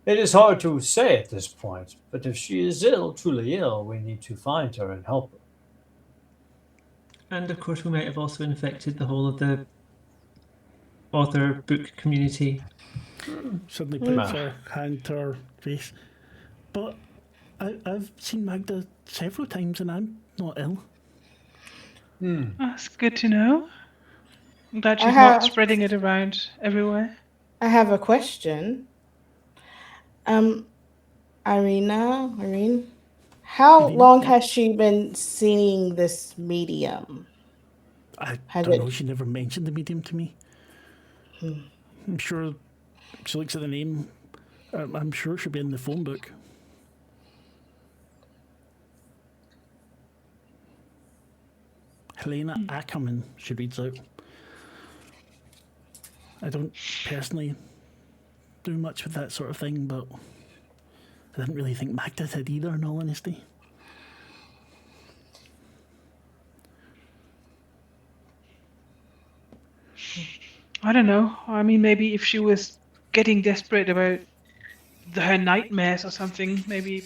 it is hard to say at this point. But if she is ill, truly ill, we need to find her and help her. And of course, we might have also infected the whole of the author book community. Suddenly puts her hand to her face. But I've seen Magda several times and I'm not ill. That's good to know. I'm glad I she's have- not spreading it around everywhere. I have a question. Irene, how long has she been seeing this medium? I Has don't it- know. She never mentioned the medium to me. I'm sure she looks at the name. I'm sure she'll be in the phone book. Helena Ackerman, she reads out. I don't personally do much with that sort of thing, but I didn't really think Magda did either, in all honesty. I don't know. I mean, maybe if she was getting desperate about her nightmares or something, maybe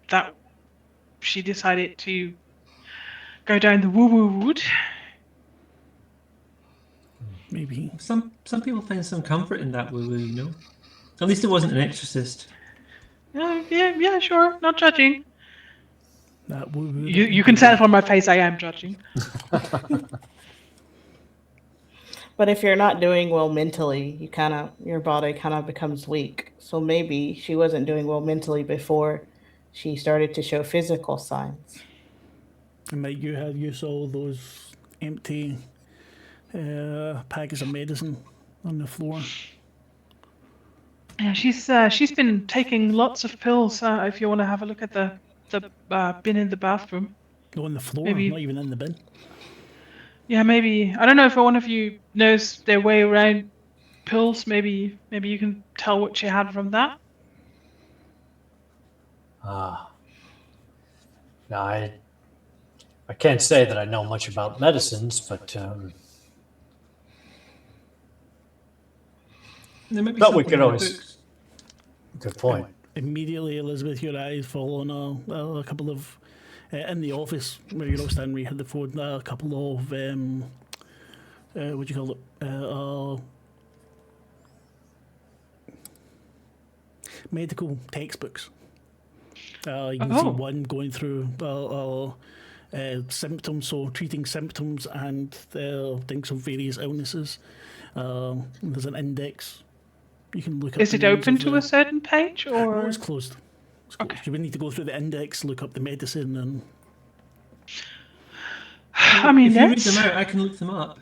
that she decided to go down the woo-woo route. Maybe. Some people find some comfort in that woo-woo, you know? At least it wasn't an exorcist. Yeah, sure. Not judging. That woo-woo. You can tell from my face I am judging. But if you're not doing well mentally, your body kind of becomes weak. So maybe she wasn't doing well mentally before she started to show physical signs. And Mike, you saw those empty packets of medicine on the floor. Yeah, she's been taking lots of pills. If you want to have a look at the bin in the bathroom. No, on the floor, Maybe- not even in the bin. Yeah, maybe. I don't know if one of you knows their way around pills. Maybe you can tell what she had from that. Now, I can't say that I know much about medicines, but There might be But we something could in the always- books. good point. Immediately, Elizabeth, your eyes fall on a couple of in the office where you're all standing. We had the phone. A couple of what do you call it? Medical textbooks. You can see Oh. one going through symptoms, so treating symptoms and things of various illnesses. There's an index. You can look up. Is the it names open of to the- a certain page No, or? it's closed. It's closed. Okay. You would need to go through the index, look up the medicine, and I mean, If you read that's them out, I can look them up.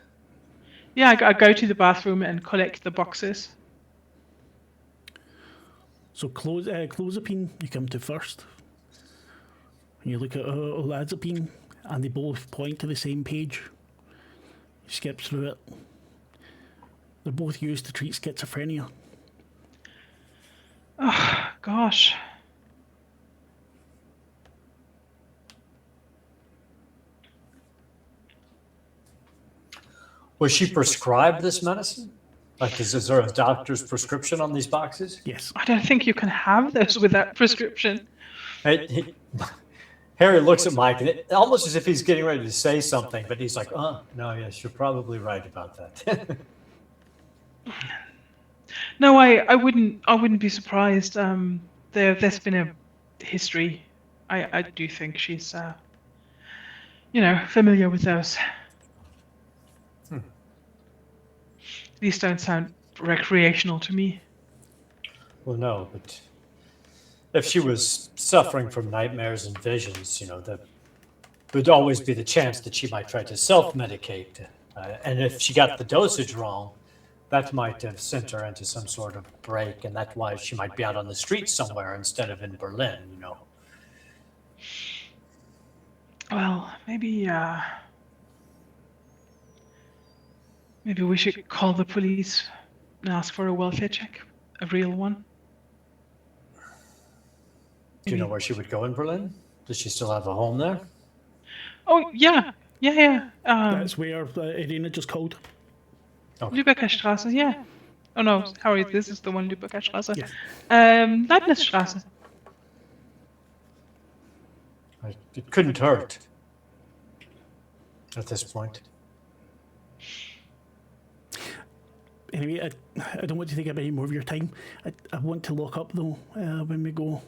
yeah. I go to the bathroom and collect the boxes. so clozapine you come to first. And you look at olanzapine, and they both point to the same page. You skip through it. They're both used to treat schizophrenia. Oh gosh. Was she prescribed this medicine? Like, is there a doctor's prescription on these boxes? Yes. I don't think you can have those without prescription. Harry looks at Mike, and almost as if he's getting ready to say something, but he's like, "Oh, no, yes, you're probably right about that." No, I wouldn't be surprised. There's been a history. I do think she's familiar with those. These don't sound recreational to me. Well, no, but if she was suffering from nightmares and visions, there would always be the chance that she might try to self-medicate. And if she got the dosage wrong, that might have sent her into some sort of break, and that's why she might be out on the streets somewhere instead of in Berlin, Well, maybe we should call the police and ask for a welfare check, a real one. Do you know where she would go in Berlin? Does she still have a home there? Oh, yeah. Yeah. That's where Irina just called. Lübecker Straße, yeah. Oh no, Harry, this is the one, Lübecker Straße. Yes. Leibnizstraße. It couldn't hurt at this point. Anyway, I don't want to take up any more of your time. I want to lock up, though, when we go.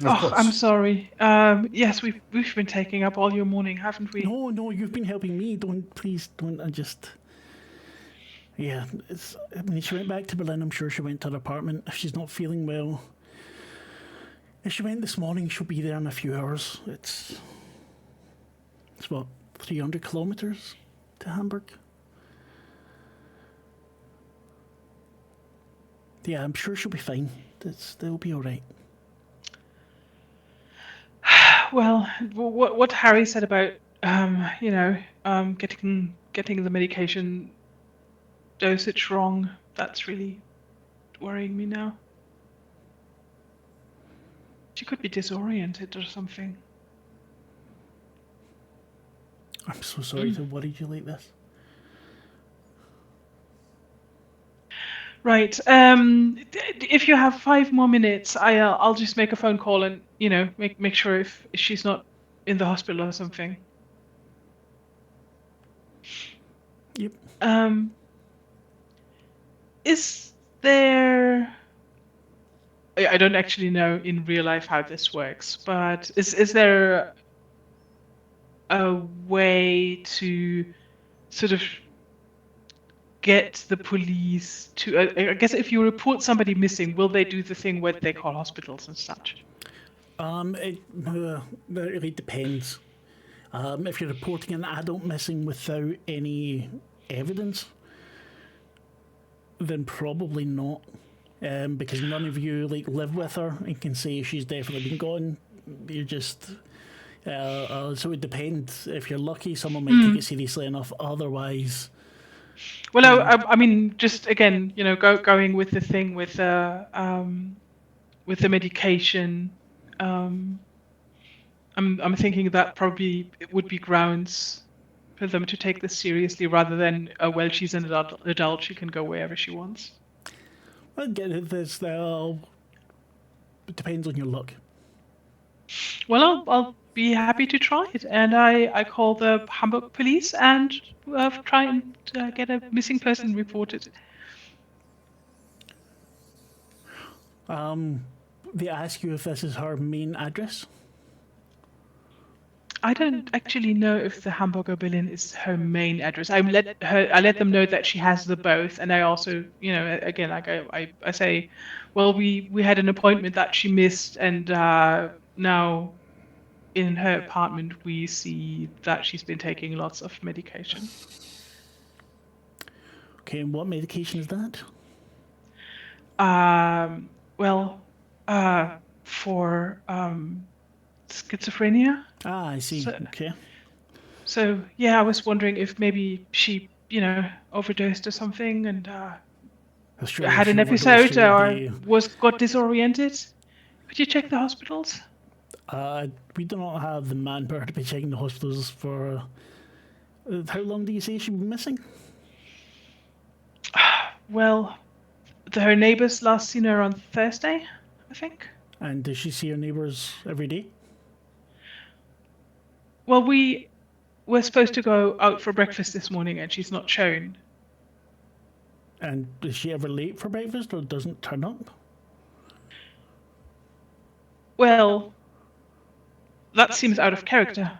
Oh, I'm sorry. Yes, we've been taking up all your morning, haven't we? No, you've been helping me. Please don't. Yeah, when she went back to Berlin, I'm sure she went to her apartment. If she's not feeling well, if she went this morning, she'll be there in a few hours. It's what, 300 kilometers to Hamburg? Yeah, I'm sure she'll be fine. They'll be all right. Well, what Harry said about getting the medication dosage wrong, that's really worrying me now. She could be disoriented or something. I'm so sorry to worry you like this. Right. If you have 5 more minutes, I'll just make a phone call and make sure if she's not in the hospital or something. Yep. Is there? I don't actually know in real life how this works, but is there a way to sort of get the police to? I guess if you report somebody missing, will they do the thing where they call hospitals and such? It really depends. If you're reporting an adult missing without any evidence, then probably not, because none of you live with her and can say she's definitely been gone. You're just so it depends. If you're lucky, someone might take it seriously enough. Otherwise, well, I mean, just again, going with the thing with the medication. I'm thinking that probably it would be grounds for them to take this seriously rather than, well, she's an adult, she can go wherever she wants. well, get this. It depends on your luck. Well, I'll be happy to try it, and I call the Hamburg police and try and get a missing person reported. They ask you if this is her main address. I don't actually know if the Hamburger Berlin is her main address. I let them know that she has the both, and I also, again, like I say, well, we had an appointment that she missed, and now in her apartment we see that she's been taking lots of medication. Okay, and what medication is that? For schizophrenia. Ah, I see. Okay. So yeah, I was wondering if maybe she, overdosed or something and Sure, had an episode or got disoriented. Could you check the hospitals? We do not have the manpower to be checking the hospitals for. How long do you say she's been missing? Well, her neighbours last seen her on Thursday, I think. And does she see her neighbours every day? Well, we were supposed to go out for breakfast this morning and she's not shown. And is she ever late for breakfast or doesn't turn up? Well, that seems out of character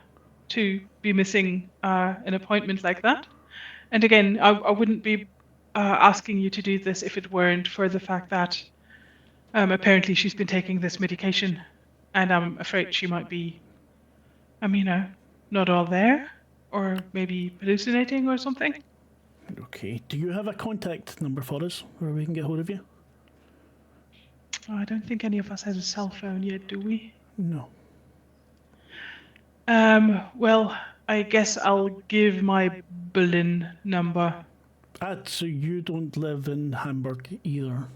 to be missing an appointment like that. And again, I wouldn't be asking you to do this if it weren't for the fact that apparently she's been taking this medication and I'm afraid she might be, not all there or maybe hallucinating or something. Okay. Do you have a contact number for us where we can get hold of you? Oh, I don't think any of us has a cell phone yet, do we? No. Well, I guess I'll give my Berlin number. So you don't live in Hamburg either?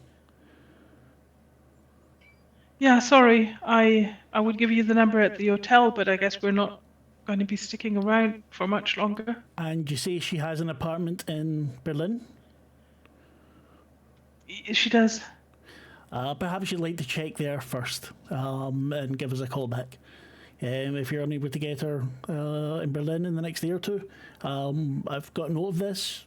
Yeah, sorry. I would give you the number at the hotel, but I guess we're not going to be sticking around for much longer. And you say she has an apartment in Berlin? She does. Perhaps you'd like to check there first and give us a call back. If you're unable to get her in Berlin in the next day or two, I've got a note of this.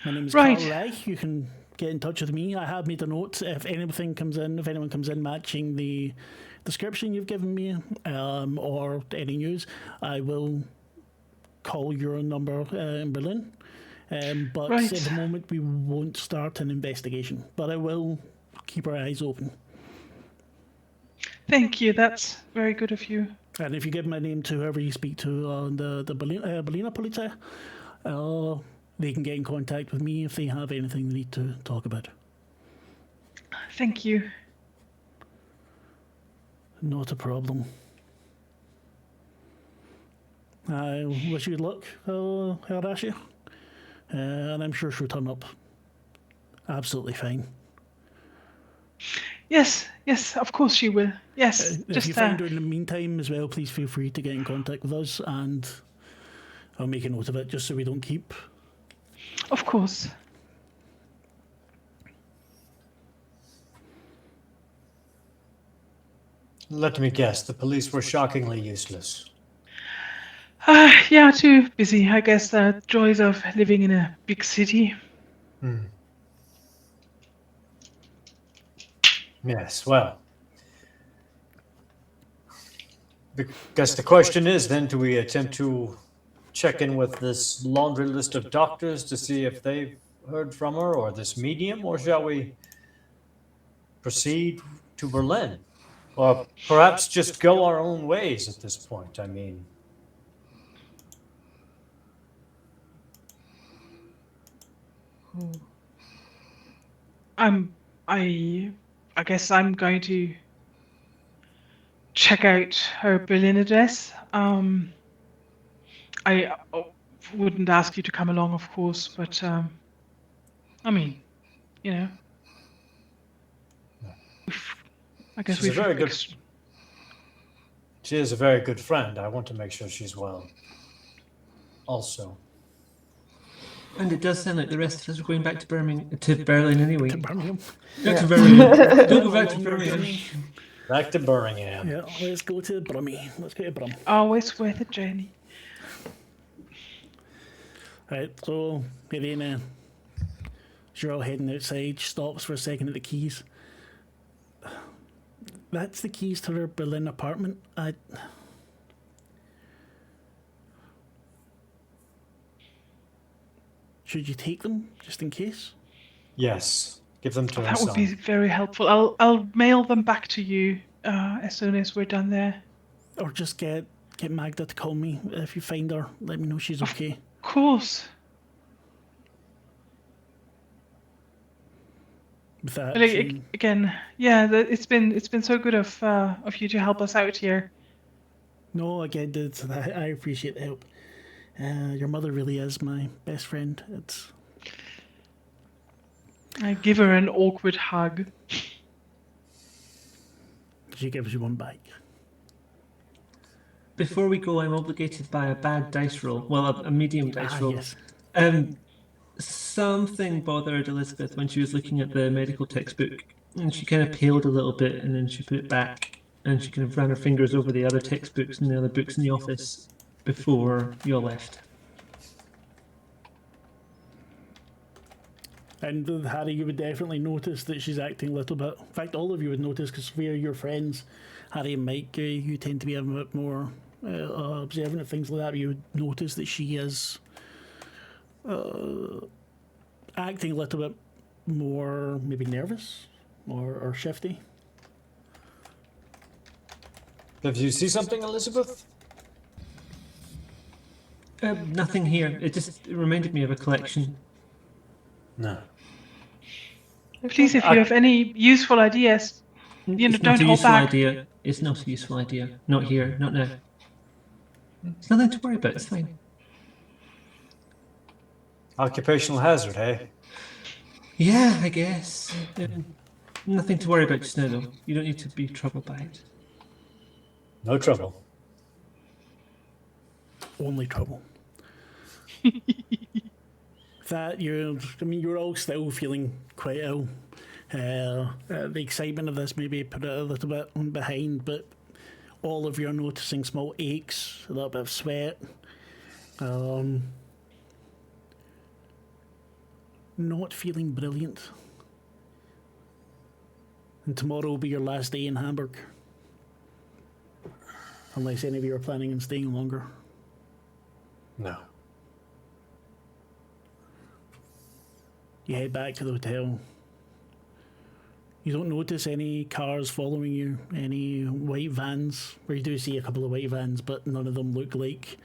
My name is Right. Carl Reich. You can get in touch with me. I have made a note. If anyone comes in matching the description you've given me or any news, I will call your number in Berlin. But Right. at the moment, we won't start an investigation. But I will keep our eyes open. Thank you. That's very good of you. And if you give my name to whoever you speak to on the Berliner Polizei, they can get in contact with me if they have anything they need to talk about. Thank you. Not a problem. I wish you good luck, Herr Rasche. And I'm sure she'll turn up absolutely fine. Yes, of course she will. Yes, If you find her in the meantime as well, please feel free to get in contact with us, and I'll make a note of it just so we don't keep. Of course. Let me guess, the police were shockingly useless. Yeah, too busy. I guess the joys of living in a big city. Yes, well. I guess the question is then, do we attempt to check in with this laundry list of doctors to see if they've heard from her, or this medium, or shall we proceed to Berlin? Or perhaps just go our own ways at this point? I mean... I guess I'm going to check out her Berlin address. I wouldn't ask you to come along, of course, but I mean, you know, I guess She's a we've very good... She is a very good friend. I want to make sure she's well. Also. And it does sound like the rest of us are going back to Berlin anyway. To Birmingham. Back to Birmingham. Don't go back to Birmingham. Back to Birmingham. Yeah, let's go to Brummie. Let's go to Brum. Always worth a journey. Right, so Irene, as you're all heading outside, stops for a second at the keys. That's the keys to her Berlin apartment. Should you take them, just in case? Yes. Give them to her That would son. be very helpful. I'll mail them back to you as soon as we're done there. Or just get Magda to call me if you find her. Let me know she's okay. Of course. With that, Like, again, yeah, it's been so good of you to help us out here. no, again, I appreciate the help. Your mother really is my best friend. I give her an awkward hug. She gives you one back. Before we go, I'm obligated by a bad dice roll. Well, a medium dice roll. Yes. Something bothered Elisabeth when she was looking at the medical textbook, and she kind of paled a little bit, and then she put it back, and she kind of ran her fingers over the other textbooks and the other books in the office before you all left. And with Harry, you would definitely notice that she's acting a little bit. In fact, all of you would notice because Sophia, your friends, Harry and Maik, you tend to be a bit more observant of things like that. But you would notice that she is acting a little bit more, maybe nervous or shifty. Did you see something, Elisabeth? Nothing here. It reminded me of a collection. No. Please, if you have any useful ideas, It's don't not a hold useful back. idea. It's not a useful idea. Not here. Not now. It's nothing to worry about. It's fine. Occupational hazard, hey? Yeah, I guess. Nothing to worry about just now, though. You don't need to be troubled by it. No trouble. Only trouble. That you're all still feeling quite ill. The excitement of this maybe put it a little bit on behind, but all of you are noticing small aches, a little bit of sweat. Not feeling brilliant. And tomorrow will be your last day in Hamburg. Unless any of you are planning on staying longer. No. You head back to the hotel. You don't notice any cars following you, any white vans, where you do see a couple of white vans, but none of them look like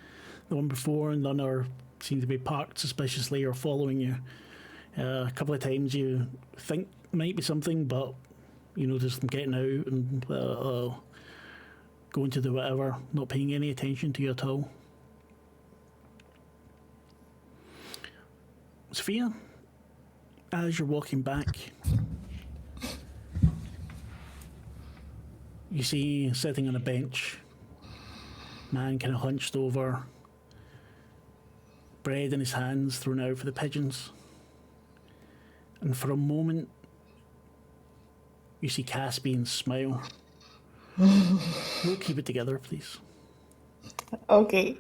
the one before, and none seem to be parked suspiciously or following you. A couple of times you think might be something, but you notice them getting out and going to do whatever, not paying any attention to you at all. Sophia, as you're walking back, you see sitting on a bench, man kind of hunched over, bread in his hands thrown out for the pigeons. And for a moment, you see Caspian smile. We'll keep it together, please. Okay.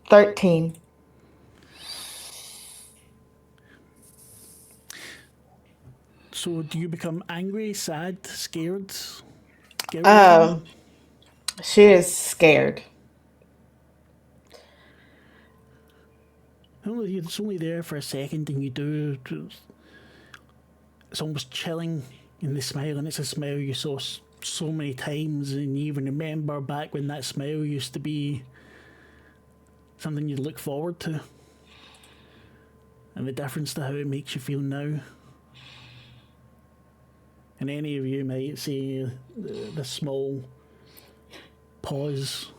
13. So do you become angry, sad, scared? She is scared. It's only there for a second, and you do. It's almost chilling in the smile, and it's a smile you saw so many times, and you even remember back when that smile used to be something you'd look forward to, and the difference to how it makes you feel now. And any of you might see the small pause.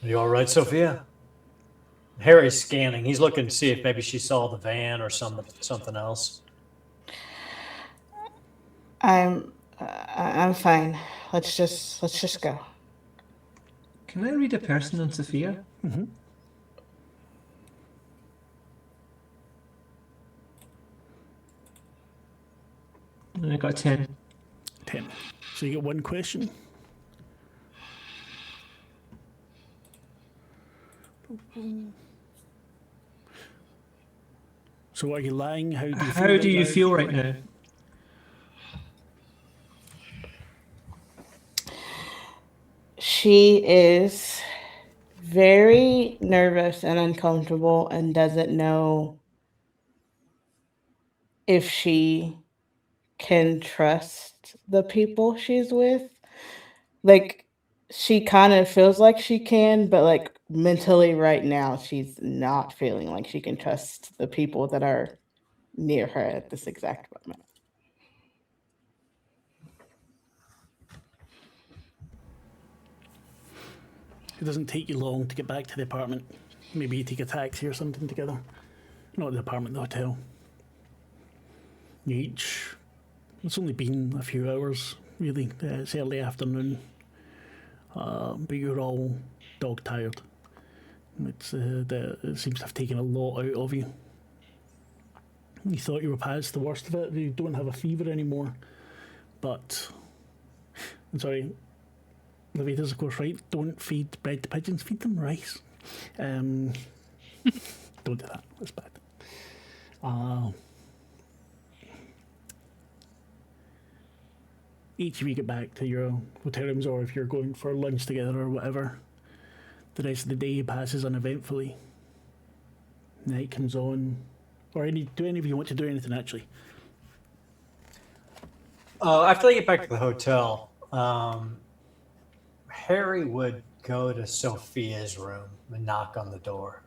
Are you all right, Sophia? Harry's scanning. He's looking to see if maybe she saw the van or something else. I'm fine. Let's just go. Can I read a person on Sophia? Mm-hmm. I got 10. 10. So you get one question. So are you lying? How do you feel right now? She is very nervous and uncomfortable and doesn't know if she can trust the people she's with. Like, she kind of feels like she can, but like mentally right now, she's not feeling like she can trust the people that are near her at this exact moment. It doesn't take you long to get back to the apartment. Maybe you take a taxi or something together. Not the apartment, the hotel. It's only been a few hours, really. It's early afternoon. But you're all dog tired. It seems to have taken a lot out of you. You thought you were past the worst of it. You don't have a fever anymore. But, I'm sorry, Lavaita's of course right. Don't feed bread to pigeons. Feed them rice. Don't do that. That's bad. Each of you get back to your hotel rooms, or if you're going for lunch together or whatever, the rest of the day passes uneventfully. Night comes on. Or do any of you want to do anything actually? After they get back to the hotel, Harry would go to Sophia's room and knock on the door.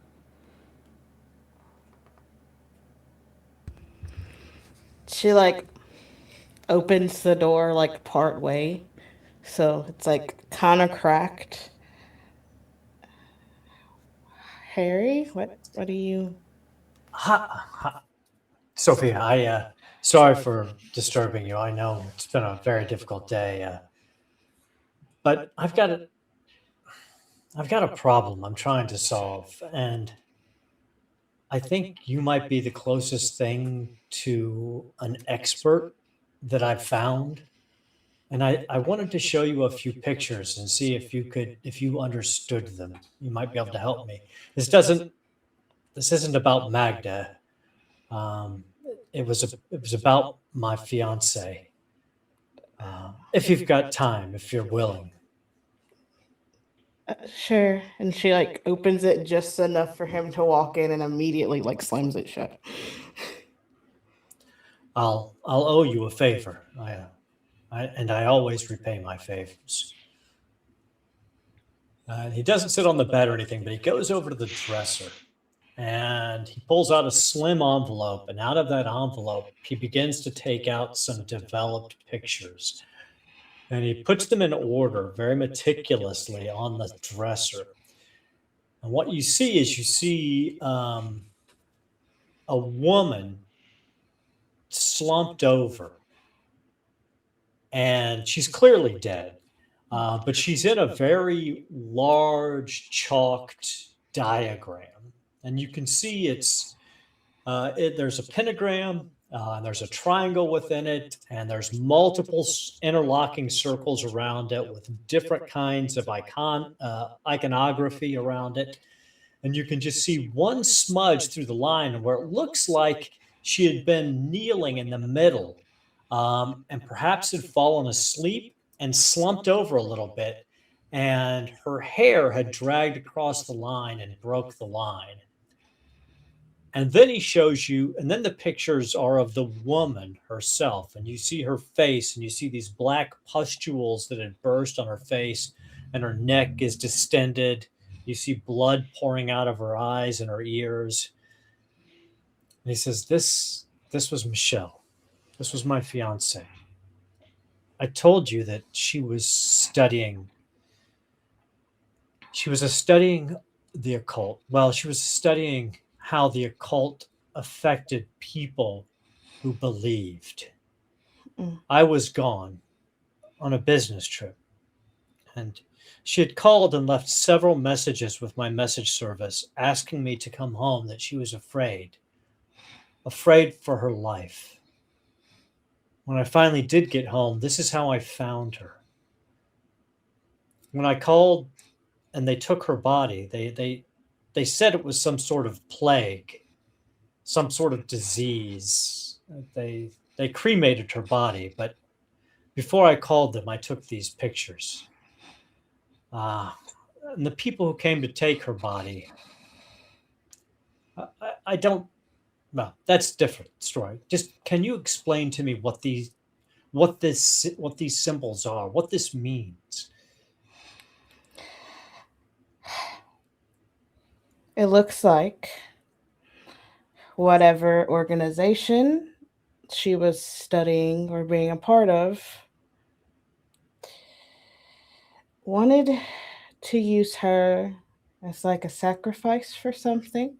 She opens the door part way, So it's like kind of cracked. Harry, what do you? Sophia, sorry for disturbing you. I know it's been a very difficult day, but I've got a problem I'm trying to solve, and I think you might be the closest thing to an expert that I've found. And I wanted to show you a few pictures and see if you understood them. You might be able to help me. This isn't about Magda. Um, it was about my fiance. If you've got time, if you're willing, Sure. And she like opens it just enough for him to walk in and immediately like slams it shut. I'll owe you a favor. I always repay my favors. He doesn't sit on the bed or anything, but he goes over to the dresser and he pulls out a slim envelope. And out of that envelope, he begins to take out some developed pictures. And he puts them in order very meticulously on the dresser. And what you see is a woman slumped over, and she's clearly dead. But she's in a very large chalked diagram, and you can see there's a pentagram, and there's a triangle within it, and there's multiple interlocking circles around it with different kinds of iconography around it. And you can just see one smudge through the line where it looks like she had been kneeling in the middle, and perhaps had fallen asleep and slumped over a little bit, and her hair had dragged across the line and broke the line. And then he shows you, and then the pictures are of the woman herself, and you see her face, and you see these black pustules that had burst on her face, and her neck is distended. You see blood pouring out of her eyes and her ears. And he says, This was Michelle. This was my fiance. I told you that she was studying the occult. Well, she was studying how the occult affected people who believed. I was gone on a business trip, and she had called and left several messages with my message service asking me to come home, that she was afraid for her life. When I finally did get home, this is how I found her. When I called and they took her body, they said it was some sort of plague, some sort of disease. They cremated her body, but before I called them, I took these pictures. And the people who came to take her body, I don't. Well, that's a different story. Just can you explain to me what these symbols are, what this means? It looks like whatever organization she was studying or being a part of wanted to use her as like a sacrifice for something.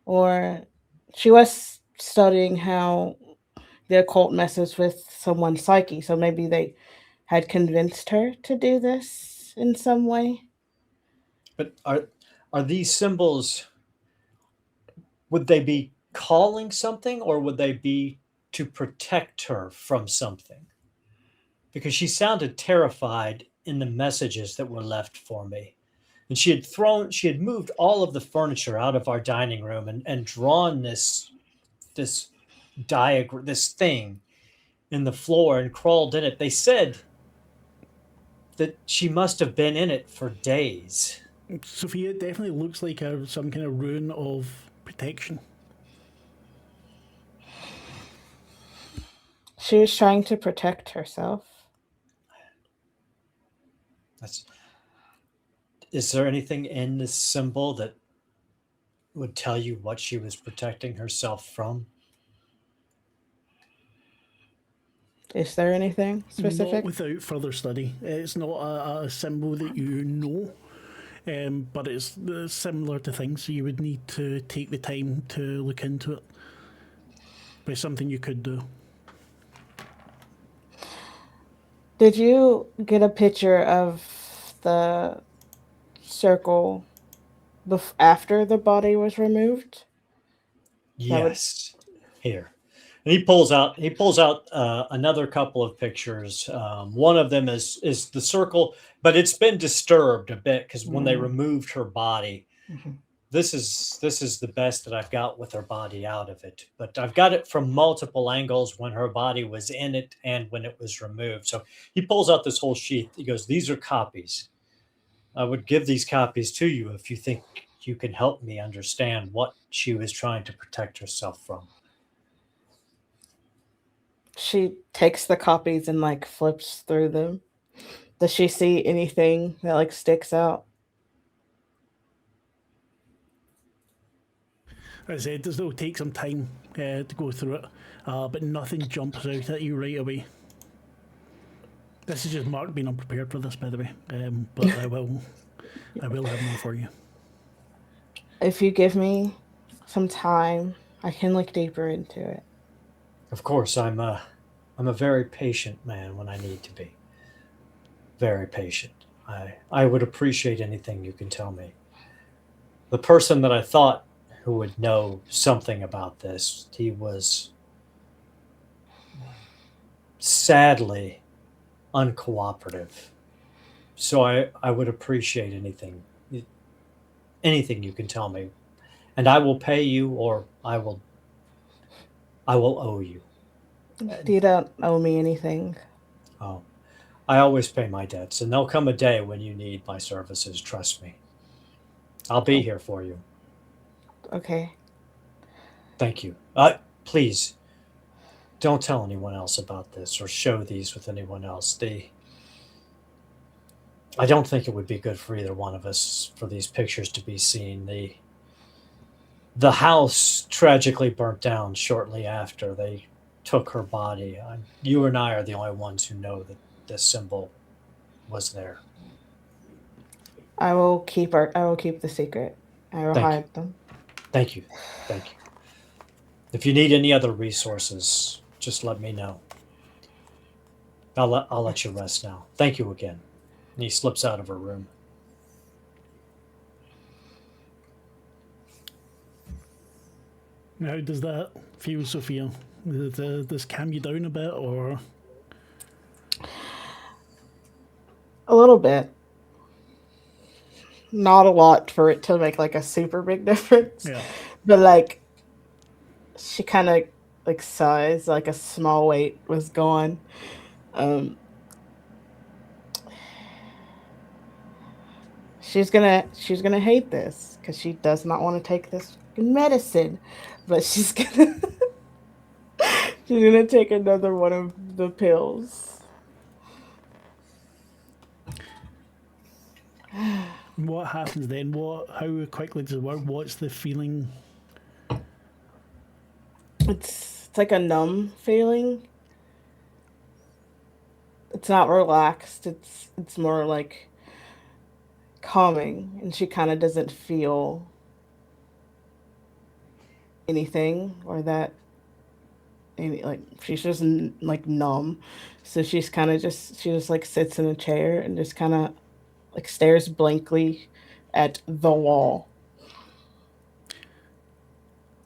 Or she was studying how the occult messes with someone's psyche. So maybe they had convinced her to do this in some way. But are these symbols, would they be calling something, or would they be to protect her from something? Because she sounded terrified in the messages that were left for me. And she had moved all of the furniture out of our dining room and drawn this diagram, this thing in the floor, and crawled in it. They said that she must have been in it for days. Sophia, it definitely looks like some kind of rune of protection. She was trying to protect herself. Is there anything in this symbol that would tell you what she was protecting herself from? Is there anything specific? Not without further study. It's not a symbol that you know, but it's similar to things, so you would need to take the time to look into it. But it's something you could do. Did you get a picture of the circle after the body was removed? Yes. Here. And he pulls out another couple of pictures. One of them is the circle, but it's been disturbed a bit because when they removed her body, this is the best that I've got with her body out of it. But I've got it from multiple angles when her body was in it and when it was removed. So he pulls out this whole sheath. He goes, "These are copies. I would give these copies to you if you think you can help me understand what she was trying to protect herself from." She takes the copies and like flips through them. Does she see anything that like sticks out? As I said, it'll take some time to go through it, but nothing jumps out at you right away. This is just Mark being unprepared for this, by the way. But I will have more for you. If you give me some time, I can look deeper into it. Of course, I'm a very patient man when I need to be. Very patient. I would appreciate anything you can tell me. The person that I thought who would know something about this, he was sadly uncooperative. So I would appreciate anything you can tell me. And I will pay you, or I will owe you. You don't owe me anything. Oh, I always pay my debts, and there'll come a day when you need my services. Trust me. I'll be here for you. Okay. Thank you. Please, don't tell anyone else about this or show these with anyone else. I don't think it would be good for either one of us for these pictures to be seen. The house tragically burnt down shortly after they took her body. You and I are the only ones who know that this symbol was there. I will keep the secret. I will hide them. Thank you. If you need any other resources, just let me know. I'll let you rest now. Thank you again. And he slips out of her room. How does that feel, Sophia? Does this calm you down a bit, or? A little bit. Not a lot for it to make like a super big difference. Yeah. But like, she kind of like sighs, like a small weight was gone. She's gonna hate this because she does not want to take this medicine, but she's gonna take another one of the pills. What happens then? How quickly does it work? What's the feeling? It's like a numb feeling. It's not relaxed. It's more like calming, and she kind of doesn't feel anything or that like she's just like numb. So she's kind of she just like sits in a chair and just kind of like stares blankly at the wall.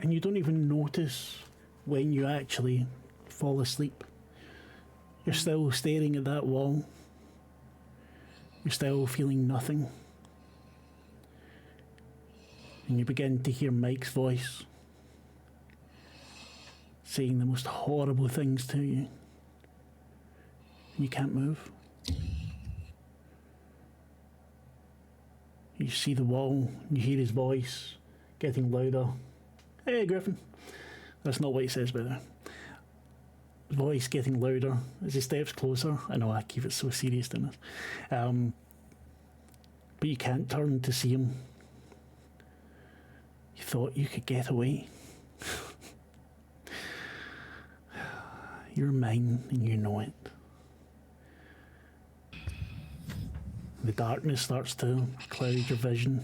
And you don't even notice when you actually fall asleep. You're still staring at that wall. You're still feeling nothing. And you begin to hear Mike's voice saying the most horrible things to you. And you can't move. You see the wall, you hear his voice getting louder. Hey, Griffin. That's not what he says, by the way. His voice getting louder as he steps closer. I know I keep it so serious, don't I? But you can't turn to see him. You thought you could get away. You're mine, and you know it. The darkness starts to cloud your vision.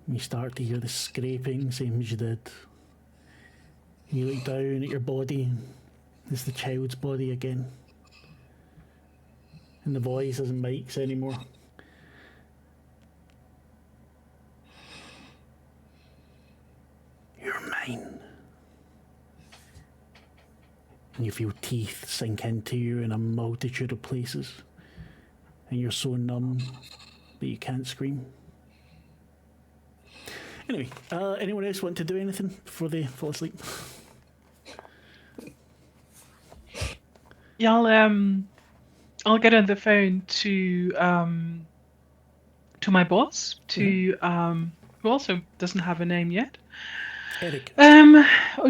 You start to hear the scraping, same as you did. You look down at your body. It's the child's body again. And the voice isn't Maik's anymore. You're mine. And you feel teeth sink into you in a multitude of places. And you're so numb that you can't scream. Anyway, anyone else want to do anything before they fall asleep? Yeah, I'll get on the phone to my boss, who also doesn't have a name yet. Eric.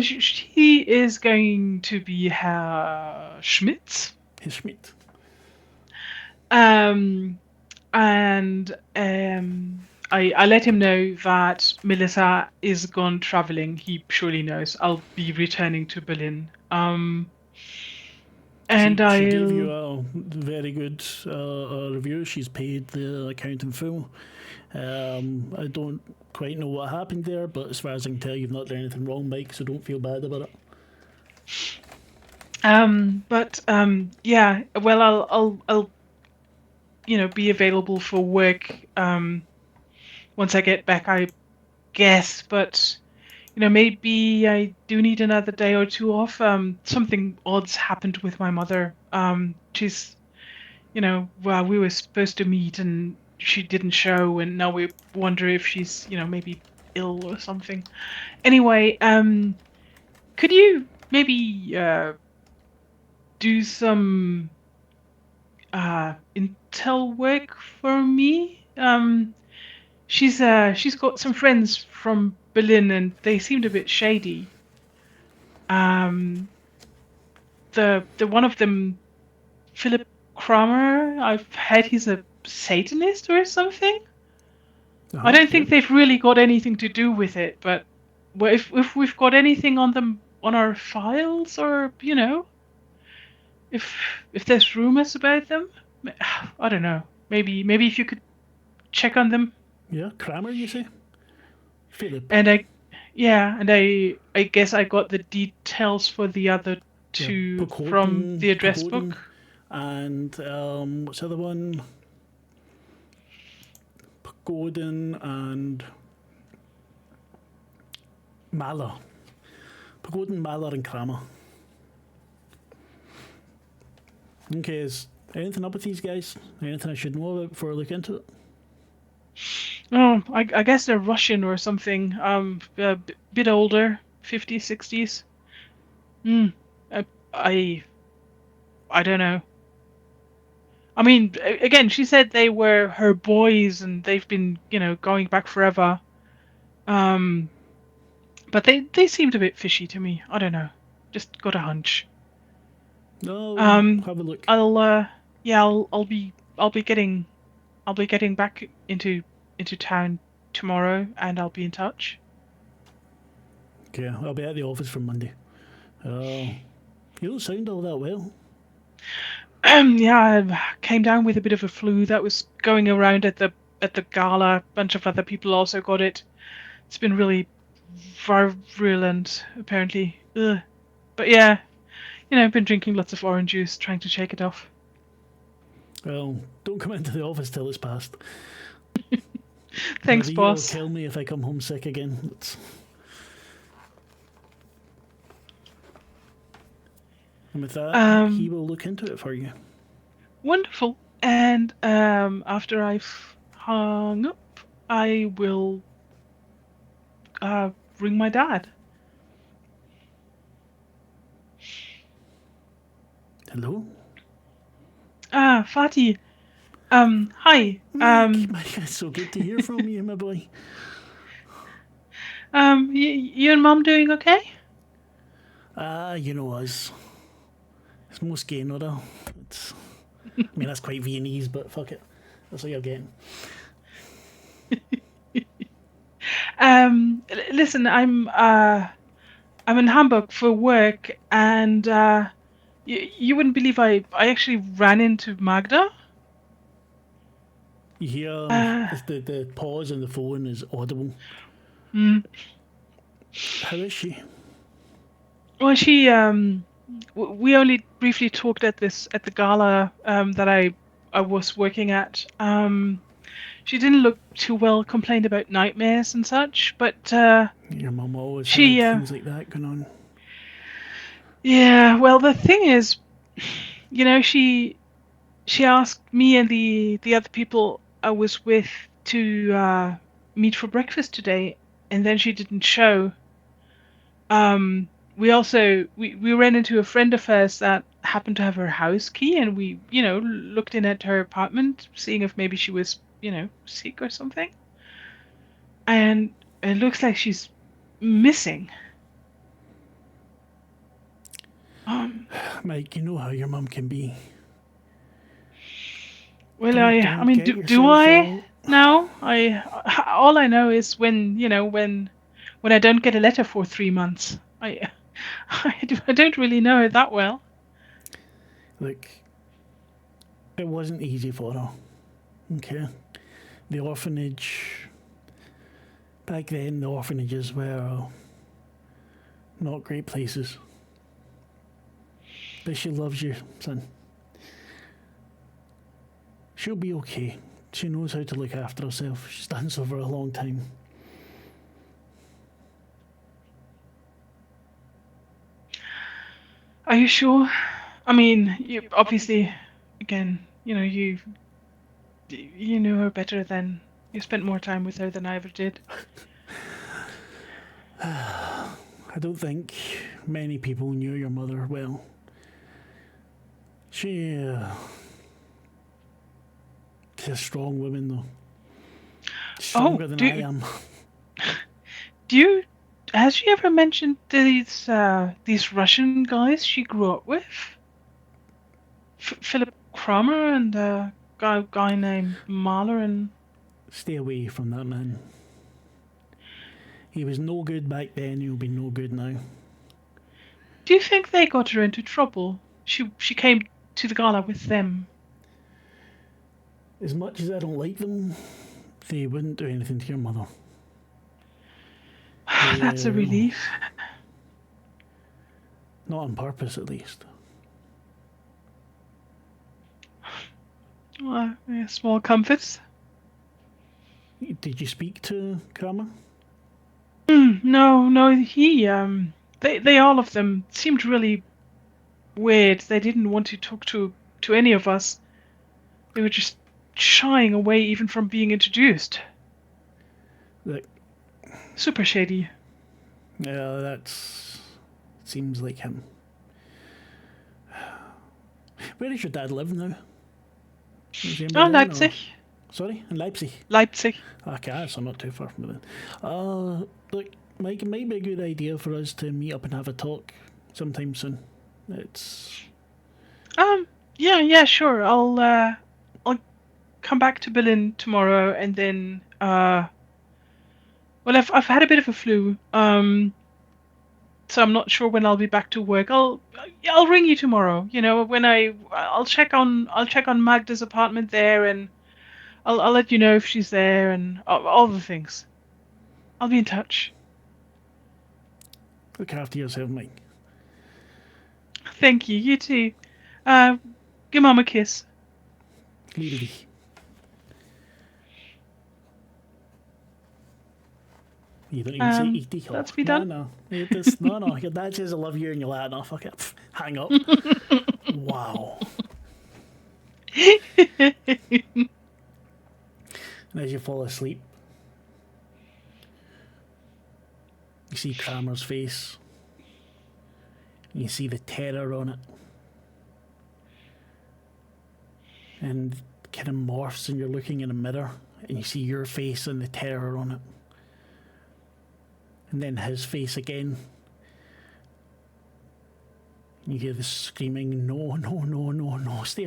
She is going to be Herr Schmidt. Herr Schmidt. I let him know that Melissa is gone traveling. He surely knows. I'll be returning to Berlin. And she gave you a very good review. She's paid the account in full. I don't quite know what happened there, but as far as I can tell, you've not done anything wrong, Maik, so don't feel bad about it. Yeah. Well, I'll be available for work once I get back, I guess. But maybe I do need another day or two off. Something odd's happened with my mother. She's, well, we were supposed to meet and she didn't show, and now we wonder if she's, maybe ill or something. Anyway, could you maybe do some intel work for me? She's got some friends from Berlin, and they seemed a bit shady. The one of them, Philip Kramer, I've heard he's a Satanist or something. I don't think they've really got anything to do with it, but if we've got anything on them on our files, or if there's rumors about them, I don't know. Maybe if you could check on them. Yeah, Kramer, you say? Philip. And I guess I got the details for the other two from the address book. And what's the other one? Pagodin and Mahler. Pagodin, Mahler, and Kramer. Okay, is anything up with these guys? Anything I should know about before I look into it? Oh, I guess they're Russian or something. A bit older, 50s, 60s. I don't know. I mean, again, she said they were her boys and they've been, going back forever. But they seemed a bit fishy to me. I don't know. Just got a hunch. No, have a look. I'll be getting back into town tomorrow, and I'll be in touch. Okay, I'll be at the office for Monday. You don't sound all that well. Yeah, I came down with a bit of a flu that was going around at the gala. A bunch of other people also got it. It's been really virulent, apparently. Ugh. But yeah, I've been drinking lots of orange juice, trying to shake it off. Well, don't come into the office till it's passed. Thanks, Maybe boss. You'll kill me if I come home sick again. And with that, he will look into it for you. Wonderful. And after I've hung up, I will ring my dad. Hello? Fatih. Hi. Mike, it's so good to hear from you, my boy. You and Mom doing okay? You know us. It's most gay, no though. I mean, that's quite Viennese, but fuck it. That's what you're getting. Listen, I'm in Hamburg for work, and you wouldn't believe I actually ran into Magda. You hear Uh, the pause on the phone is audible. mm, How is she? well, she we only briefly talked at the gala that I was working at. She didn't look too well, complained about nightmares and such, but Your mum always she had things like that going on. yeah, well, the thing is, she asked me and the other people I was with to meet for breakfast today, and then she didn't show. We also we ran into a friend of hers that happened to have her house key, and we looked in at her apartment, seeing if maybe she was sick or something, and it looks like she's missing. Um, Mike, you know how your mum can be. well, I Don't mean, get do yourself I all. now? All I know is when when I don't get a letter for 3 months. I don't really know her that well. Look, it wasn't easy for her. Okay? The orphanage. Back then, the orphanages were not great places. But she loves you, son. She'll be okay. She knows how to look after herself. She's done so for a long time. Are you sure? I mean, you obviously, again, you knew her better than you spent more time with her than I ever did. I don't think many people knew your mother well. She's a strong woman, though. Stronger than I am. Do you? Has she ever mentioned these Russian guys she grew up with? Philip Kramer and a guy named Mahler and. Stay away from that man. He was no good back then, he'll be no good now. Do you think they got her into trouble? She came to the gala with them. As much as I don't like them, they wouldn't do anything to your mother. That's a relief. Not on purpose, at least. Well, yeah, small comforts. Did you speak to Kramer? No, they all of them seemed really weird. They didn't want to talk to any of us. They were just shying away even from being introduced. Look, Super shady. yeah, that's. Seems like him. Where does your dad live now? Is he in Berlin, Leipzig. or- Sorry? In Leipzig? Leipzig. Okay, so not too far from Berlin. Look, Mike, it might be a good idea for us to meet up and have a talk sometime soon. It's. Yeah, sure. I'll come back to Berlin tomorrow, and then well, I've had a bit of a flu. So I'm not sure when I'll be back to work. I'll ring you tomorrow. When I'll check on Magda's apartment there, and I'll let you know if she's there and all the things. I'll be in touch. Look after yourself, Mike. Thank you. You too. Give Mom a kiss. Liebe dich. You don't even say ich dich. Let's be done. No. No. Your dad says I love you and you're like, no, fuck it. Pff, hang up. Wow. And as you fall asleep, you see Kramer's face. And you see the terror on it. And it kind of morphs and you're looking in a mirror and you see your face and the terror on it. And then his face again. You hear the screaming, no, stay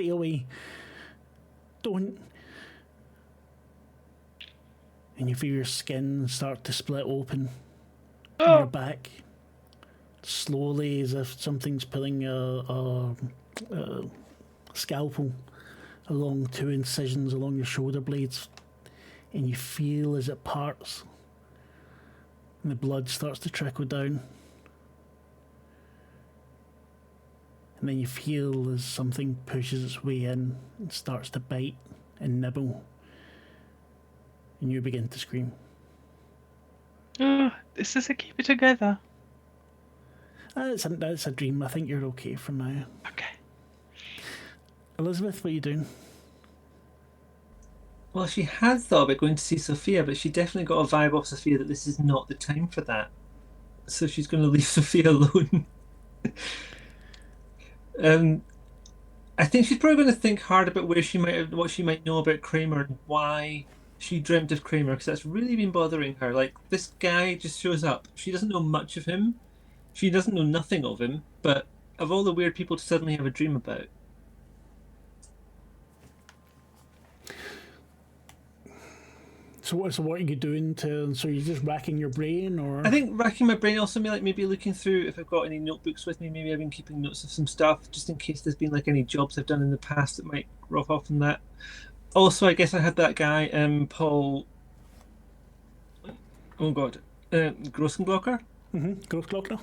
away. Don't. And you feel your skin start to split open on your back. slowly, as if something's pulling a scalpel along 2 incisions along your shoulder blades, and you feel as it parts, and the blood starts to trickle down. And then you feel as something pushes its way in and starts to bite and nibble, and you begin to scream. Oh, this is a keep it together. That's a dream. I think you're okay for now. Okay. Elizabeth, what are you doing? Well, she had thought about going to see Sophia, but she definitely got a vibe off Sophia that this is not the time for that. So she's going to leave Sophia alone. I think she's probably going to think hard about what she might know about Kramer and why she dreamt of Kramer, because that's really been bothering her. Like, this guy just shows up. She doesn't know much of him. She doesn't know nothing of him, but of all the weird people to suddenly have a dream about. So what are you doing so you're just racking your brain, or? I think racking my brain, also maybe looking through if I've got any notebooks with me. Maybe I've been keeping notes of some stuff, just in case there's been like any jobs I've done in the past that might rock off from that. Also, I guess I had that guy, Paul. Oh God, Grossenblocker. Grossglockner.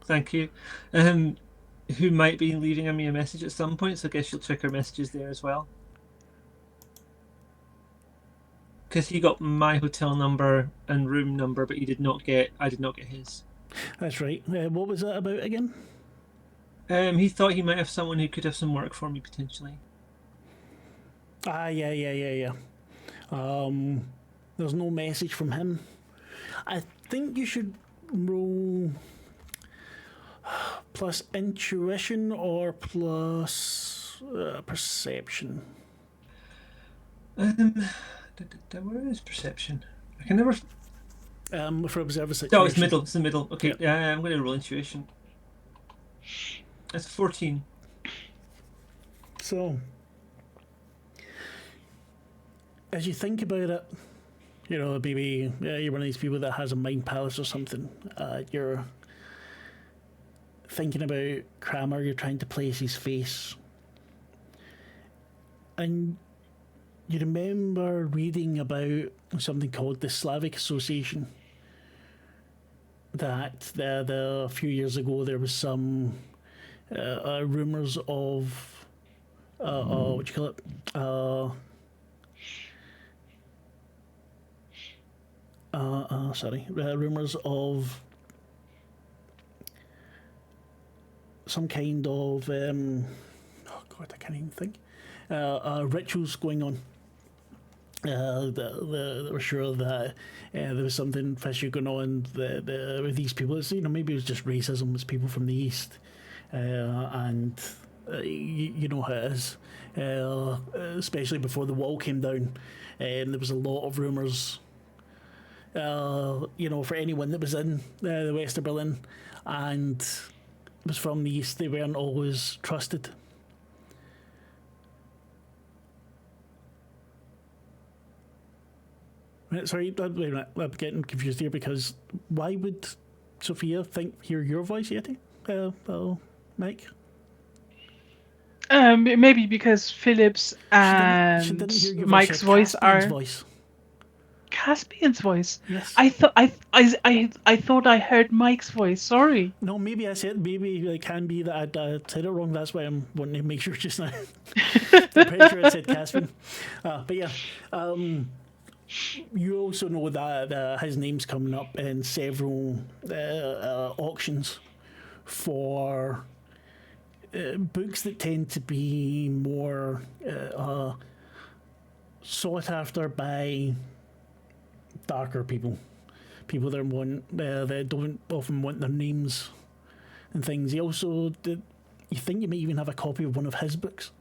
Thank you. Who might be leaving me a message at some point, so I guess you'll check her messages there as well. Because he got my hotel number and room number, but I did not get his. That's right. What was that about again? He thought he might have someone who could have some work for me potentially. Yeah. There's no message from him. I think you should roll plus intuition or plus perception. Where is perception? I can never. For observer situation. Oh, it's middle. It's the middle. Okay, Yep. yeah, I'm going to roll intuition. That's 14. So, as you think about it, you know, maybe you're one of these people that has a mind palace or something. You're thinking about Kramer, you're trying to place his face. And you remember reading about something called the Slavic Association. That a few years ago there was some rumours of what do you call it? Rumours of some kind of oh God, I can't even think. Rituals going on. They were sure that there was something fishy going on with these people. It's, maybe it was just racism. It's people from the East, and you know how it is. Especially before the wall came down, there was a lot of rumours. For anyone that was in the west of Berlin and was from the East, they weren't always trusted. Sorry, wait a minute. I'm getting confused here because why would Sophia hear your voice, Yeti? Maik? Maybe because Philip's She didn't hear your Mike's voice Caspian's are voice. Caspian's voice. Yes. I thought I heard Mike's voice. Sorry. No, maybe I said it can be that I said it wrong. That's why I'm wanting to make sure just now. I'm pretty sure I said Caspian. But yeah. You also know that his name's coming up in several auctions for books that tend to be more sought after by darker people that don't often want their names and things. You think you may even have a copy of one of his books,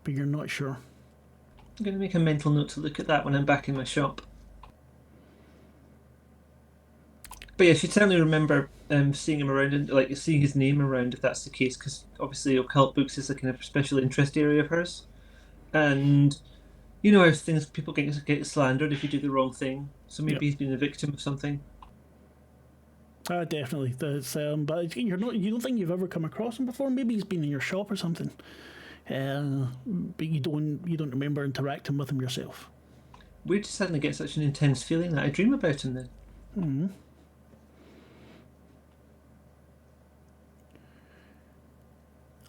but you're not sure. I'm going to make a mental note to look at that when I'm back in my shop. But yeah, she'd certainly remember seeing him around and seeing his name around if that's the case, because obviously occult books is a kind of special interest area of hers, and you know how people get slandered if you do the wrong thing. So maybe he's been a victim of something. Definitely. That's, but you're not. You don't think you've ever come across him before? Maybe he's been in your shop or something. But you don't remember interacting with him yourself. Where did you suddenly get such an intense feeling that I dream about him then? Mm-hmm.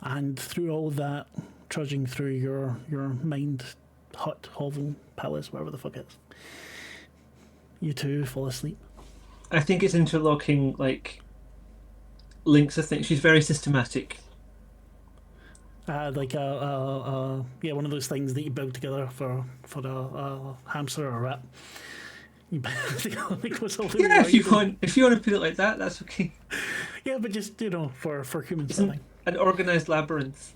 And through all that, trudging through your mind hut, hovel, palace, whatever the fuck it is, you two fall asleep. I think it's interlocking like links. I think she's very systematic. Like one of those things that you build together for a hamster or a rat. You build together like what's all Yeah, if you want to put it like that, that's okay. Yeah, but just for humans. It's an organised labyrinth.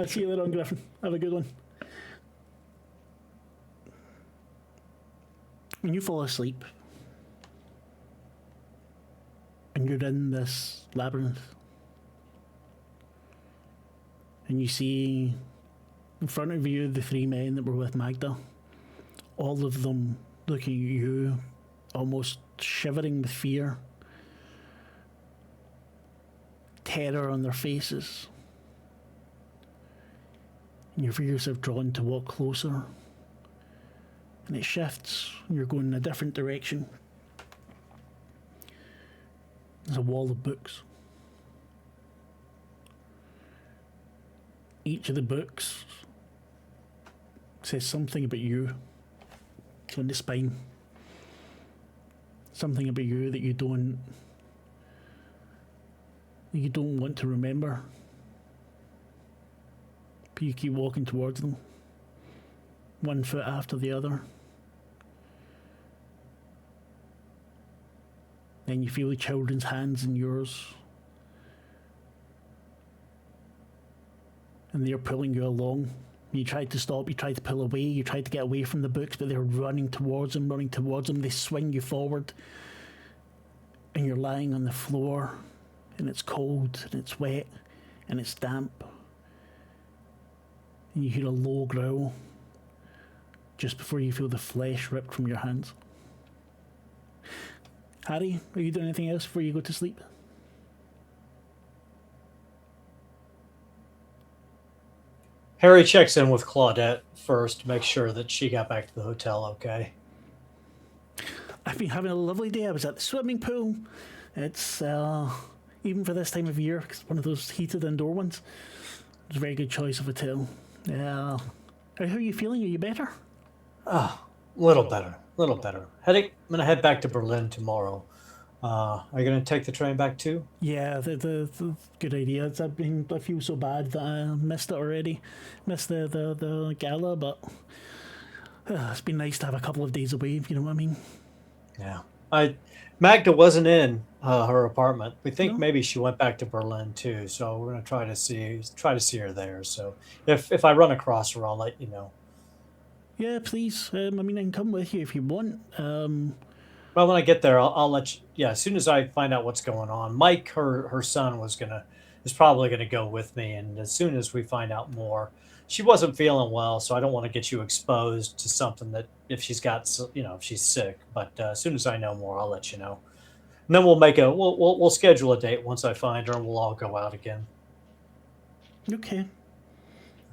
See you later on, Griffin. Have a good one. When you fall asleep, and you're in this labyrinth, and you see in front of you the three men that were with Magda, all of them looking at you, almost shivering with fear, terror on their faces. And you feel yourself drawn to walk closer, and it shifts, and you're going in a different direction. There's a wall of books. Each of the books says something about you. It's on the spine. Something about you that you don't want to remember. But you keep walking towards them, one foot after the other. Then you feel the children's hands in yours, and they're pulling you along. You tried to stop, you tried to pull away, you tried to get away from the books, but they're running towards them. They swing you forward, and you're lying on the floor, and it's cold, and it's wet, and it's damp. And you hear a low growl just before you feel the flesh ripped from your hands. Harry, are you doing anything else before you go to sleep? Harry checks in with Claudette first to make sure that she got back to the hotel okay. I've been having a lovely day. I was at the swimming pool. It's, even for this time of year, it's one of those heated indoor ones. It's a very good choice of hotel. How are you feeling? Are you better? Little better. I'm going to head back to Berlin tomorrow. Are you going to take the train back too? Yeah, the good idea. I feel so bad that I missed it already. Missed the gala, but it's been nice to have a couple of days away, if you know what I mean. Yeah. Magda wasn't in her apartment. We think maybe she went back to Berlin too, so we're going to try to see her there. So if I run across her, I'll let you know. Yeah, please. I can come with you if you want. Well, when I get there, I'll let you. Yeah, as soon as I find out what's going on, Maik, her son, is probably gonna go with me, and as soon as we find out more, she wasn't feeling well, so I don't want to get you exposed to something that if she's sick. But as soon as I know more, I'll let you know. And then we'll schedule a date once I find her, and we'll all go out again. Okay.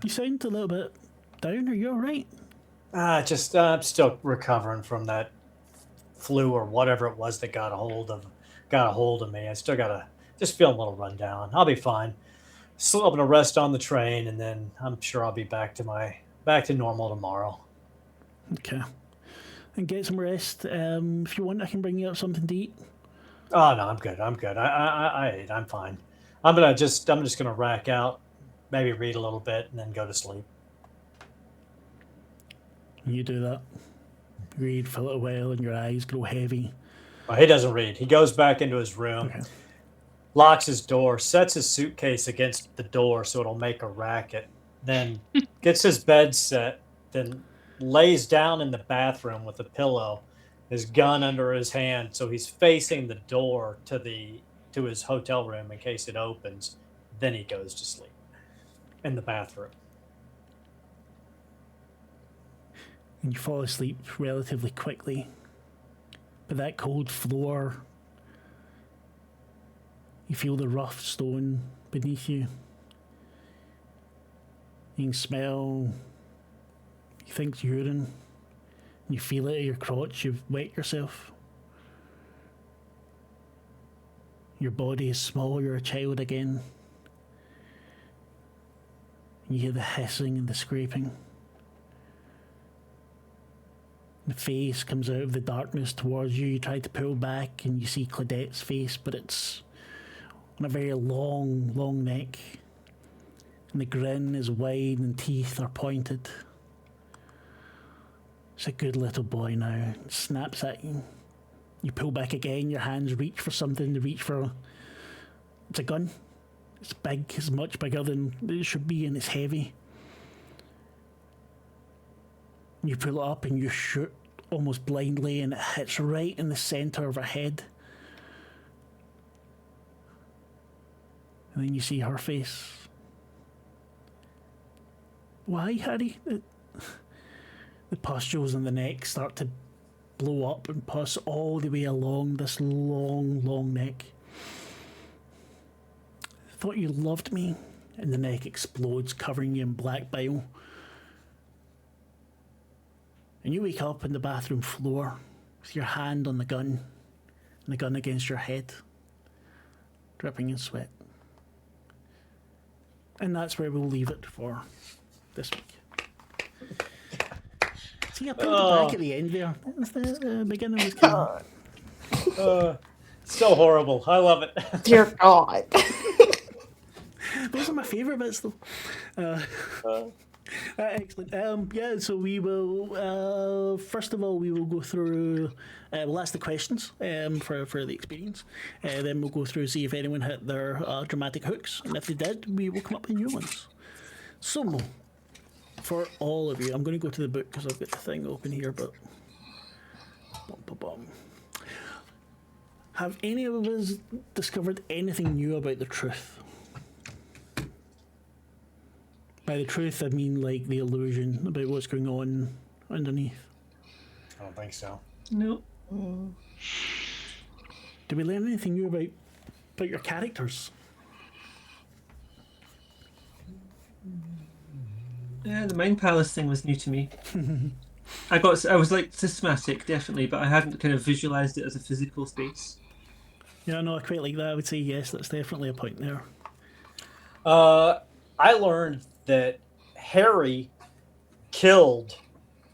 You sound a little bit down. Are you all right? I'm still recovering from that flu or whatever it was that got a hold of me. I still just feeling a little run down. I'll be fine. Still I'm gonna rest on the train, and then I'm sure I'll be back to normal tomorrow. Okay. And get some rest. If you want, I can bring you up something to eat. Oh no, I'm good. I ate. I'm fine. I'm just gonna rack out, maybe read a little bit, and then go to sleep. You do that. Read for a little while, and your eyes grow heavy. Well, he doesn't read. He goes back into his room, Okay. locks his door, sets his suitcase against the door so it'll make a racket, then gets his bed set, then lays down in the bathroom with a pillow, his gun under his hand, so he's facing the door to his hotel room in case it opens. Then he goes to sleep in the bathroom. And you fall asleep relatively quickly. But that cold floor, you feel the rough stone beneath you. You can smell, you think it's urine. You feel it in your crotch, you've wet yourself. Your body is small, you're a child again. You hear the hissing and the scraping. The face comes out of the darkness towards you. You try to pull back and you see Claudette's face, but it's on a very long, long neck. And the grin is wide and teeth are pointed. It's a good little boy now. It snaps at you. You pull back again, your hands reach for something to reach for. It's a gun. It's big, it's much bigger than it should be, and it's heavy. You pull it up and you shoot almost blindly, and it hits right in the centre of her head. And then you see her face. Why, Harry? The pustules in the neck start to blow up and pass all the way along this long, long neck. I thought you loved me. And the neck explodes, covering you in black bile. And you wake up in the bathroom floor with your hand on the gun and the gun against your head, dripping in sweat. And that's where we'll leave it for this week. See, I pulled it back at the end there. The beginning was kind of... So horrible. I love it. Dear God. Those are my favourite bits, though. Excellent. Yeah, so we will, first of all, we will go through, we'll ask the questions for the experience. Then we'll go through, see if anyone hit their dramatic hooks. And if they did, we will come up with new ones. So, for all of you, I'm going to go to the book because I've got the thing open here, but... Have any of us discovered anything new about the truth? By the truth, I mean like the illusion about what's going on underneath. I don't think so. No. Did we learn anything new about your characters? Yeah, the Mind Palace thing was new to me. I was like systematic, definitely, but I hadn't kind of visualized it as a physical space. Yeah, no, I quite like that. I would say yes, that's definitely a point there. I learned that Harry killed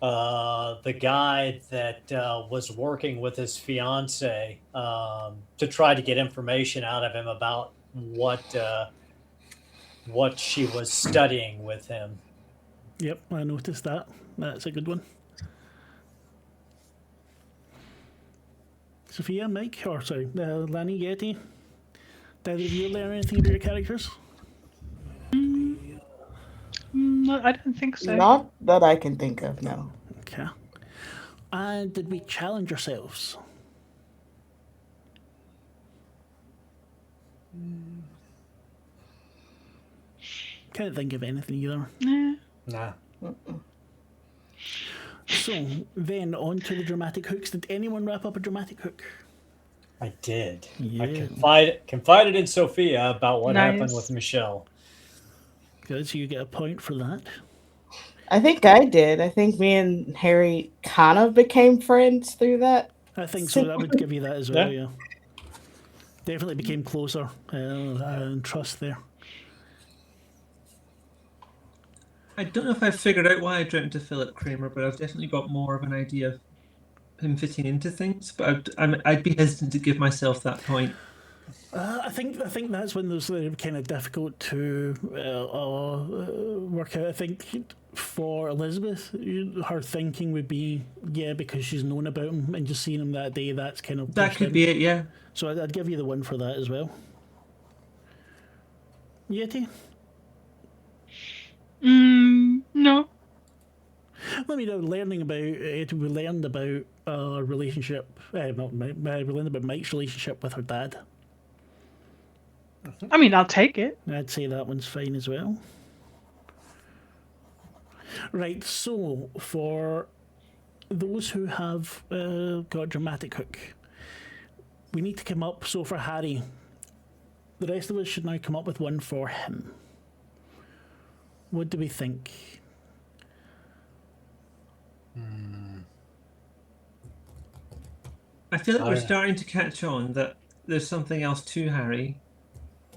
the guy that was working with his fiance to try to get information out of him about what she was studying with him. Yep, I noticed that. That's a good one. Sophia, Maik, or sorry, Lanhee, Yeti. Did either of you learn anything about your characters? No, I don't think so. Not that I can think of, no. Okay. And did we challenge ourselves? Can't think of anything either. Nah. So, then on to the dramatic hooks. Did anyone wrap up a dramatic hook? I did. Yeah. I confided in Sophia about what Nice. happened with Michelle. Good, so you get a point for that. I think I did. I think me and Harry kind of became friends through that. I think so. That would give you that as well, Yeah. yeah. Definitely became closer and trust there. I don't know if I've figured out why I dreamt of Philip Kramer, but I've definitely got more of an idea of him fitting into things. But I'd be hesitant to give myself that point. I think that's when those are kind of difficult to work out. I think for Elisabeth, her thinking would be, yeah, because she's known about him and just seeing him that day, that's kind of... That could be it, yeah. So I'd give you the one for that as well. Yeti? No. Let me know, learning about it, we learned about a relationship, we learned about Mike's relationship with her dad. I mean, I'll take it. I'd say that one's fine as well. Right, so for those who have got a dramatic hook, we need to come up. So for Harry, the rest of us should now come up with one for him. What do we think? I feel like we're starting to catch on that there's something else to Harry.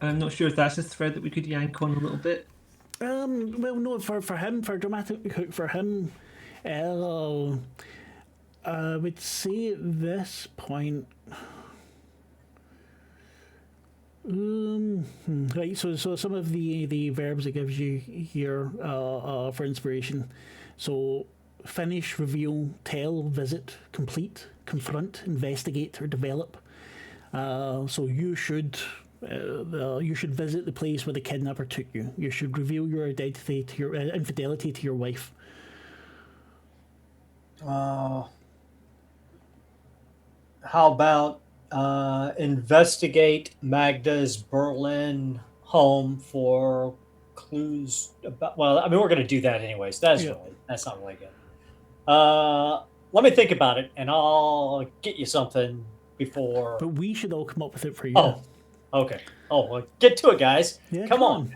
I'm not sure if that's a thread that we could yank on a little bit. Well, no, for him, for dramatic hook, for him, I would say at this point. Right, so some of the verbs it gives you here for inspiration. So finish, reveal, tell, visit, complete, confront, investigate, or develop. So you should visit the place where the kidnapper took you. You should reveal your identity to your infidelity to your wife. How about investigate Magda's Berlin home for clues about? Well, I mean, we're going to do that anyways. That's not really good. Let me think about it, and I'll get you something before. But we should all come up with it for you. Oh, okay. Oh, well, get to it, guys. Yeah, come on.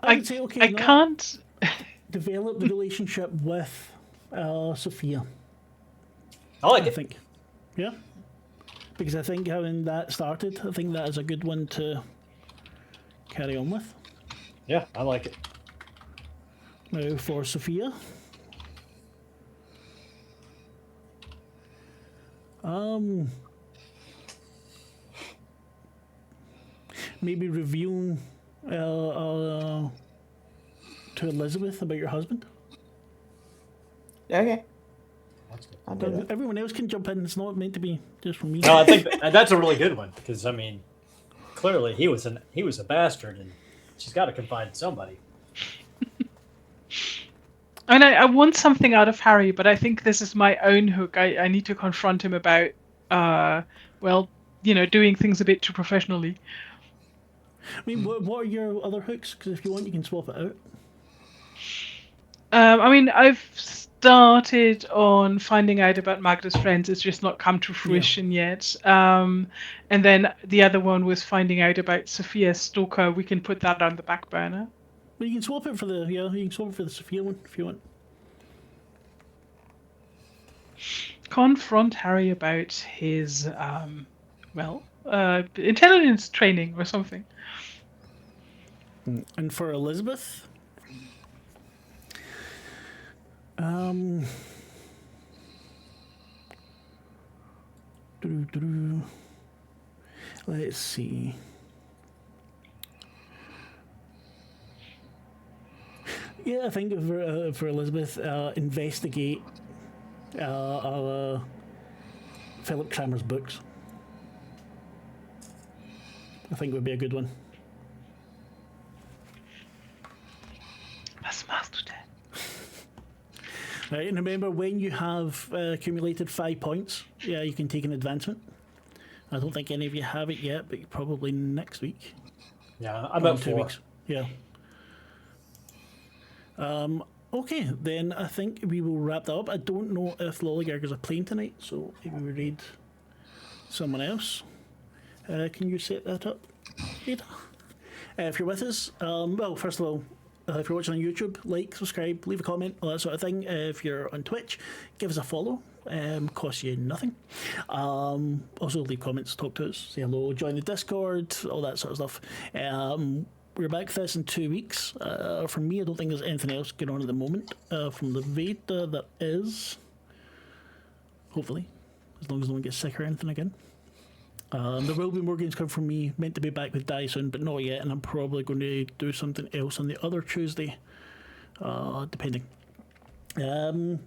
I would say, okay, I can't develop the relationship with Sophia. I like I it. think, yeah, because I think having that started, I think that is a good one to carry on with. Yeah, I like it. Now for Sophia, maybe reveal to Elisabeth about your husband. Okay. That's good. I'll do that. Everyone else can jump in. It's not meant to be just for me. No, I think that's a really good one because I mean, clearly he was a bastard, and she's got to confide in somebody. I mean, I want something out of Harry, but I think this is my own hook. I need to confront him about, doing things a bit too professionally. I mean, what are your other hooks? Because if you want, you can swap it out. I mean, I've started on finding out about Magda's friends. It's just not come to fruition yet. And then the other one was finding out about Sophia's stalker. We can put that on the back burner. Well, you can swap it for the Sophia one if you want. Confront Harry about his, intelligence training or something. And for Elisabeth, let's see. Yeah, I think for Elisabeth, investigate Philip Kramer's books. I think would be a good one. Was machst du denn? Right, and remember, when you have accumulated 5 points, you can take an advancement. I don't think any of you have it yet, but probably next week. Yeah, I'm up 2 for. weeks. Yeah. Okay, then I think we will wrap that up. I don't know if Lollygaggers are playing tonight, so maybe we read someone else. Can you set that up, Ada? If you're with us, first of all, if you're watching on YouTube, like, subscribe, leave a comment, all that sort of thing. If you're on Twitch, give us a follow. Costs you nothing. Also, leave comments, talk to us, say hello, join the Discord, all that sort of stuff. We're back with this in 2 weeks. For me, I don't think there's anything else going on at the moment. From Lavaita, that is. Hopefully. As long as no one gets sick or anything again. There will be more games coming from me. Meant to be back with Die soon, but not yet. And I'm probably going to do something else on the other Tuesday. Depending. Adam,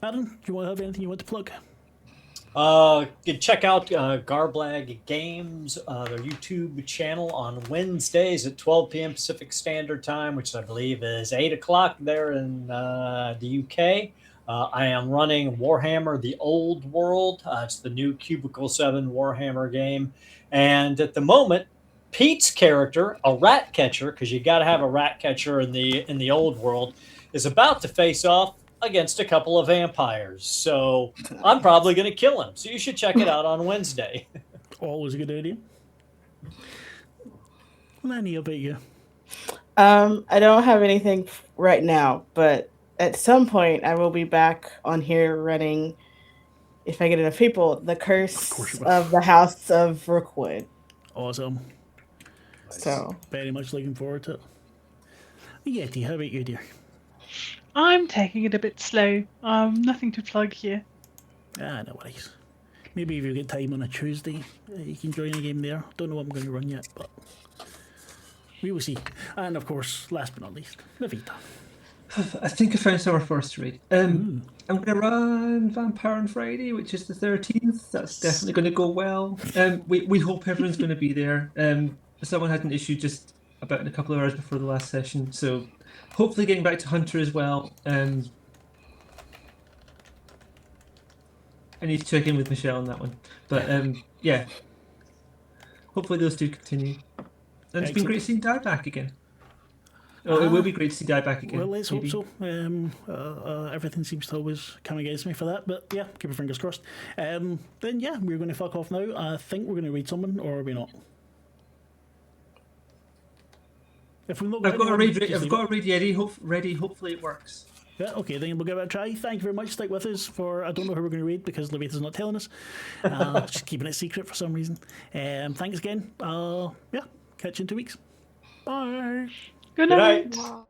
do you want to have anything you want to plug? You can check out Garblag Games, their YouTube channel on Wednesdays at 12 p.m. Pacific Standard Time, which I believe is 8 o'clock there in the UK. I am running Warhammer The Old World. It's the new Cubicle 7 Warhammer game. And at the moment, Pete's character, a rat catcher, because you got to have a rat catcher in the old world, is about to face off against a couple of vampires. So I'm probably going to kill him. So you should check it out on Wednesday. Always a good idea. Lanhee, how about you? I don't have anything right now, but at some point I will be back on here running, if I get enough people, the Curse of the House of Rookwood. Awesome. So Very much looking forward to it. Yeti, how about you, dear? I'm taking it a bit slow. Nothing to plug here. No worries. Maybe if you get time on a Tuesday, you can join a game there. Don't know what I'm going to run yet, but we will see. And of course, last but not least, Lavaita. I think I found somewhere for us to read. I'm going to run Vampire on Friday, which is the 13th. That's definitely going to go well. We hope everyone's going to be there. Someone had an issue just about in a couple of hours before the last session, so hopefully getting back to Hunter as well. I need to check in with Michelle on that one. But yeah, hopefully those two continue. And it's been great seeing Dad back again. Oh, it will be great to see Dad back again. Well, let's maybe. hope so. Everything seems to always come against me for that, but yeah, keep your fingers crossed. Then yeah, we're going to fuck off now. I think we're going to read someone, or are we not? If we look, I've got a read Yeti ready. Hopefully it works. Yeah, okay, then we'll give it a try. Thank you very much. Stick with us for, I don't know who we're going to read because Lavaita's not telling us. Just keeping it secret for some reason. Thanks again. Yeah, catch you in 2 weeks. Bye. Good Good night. night.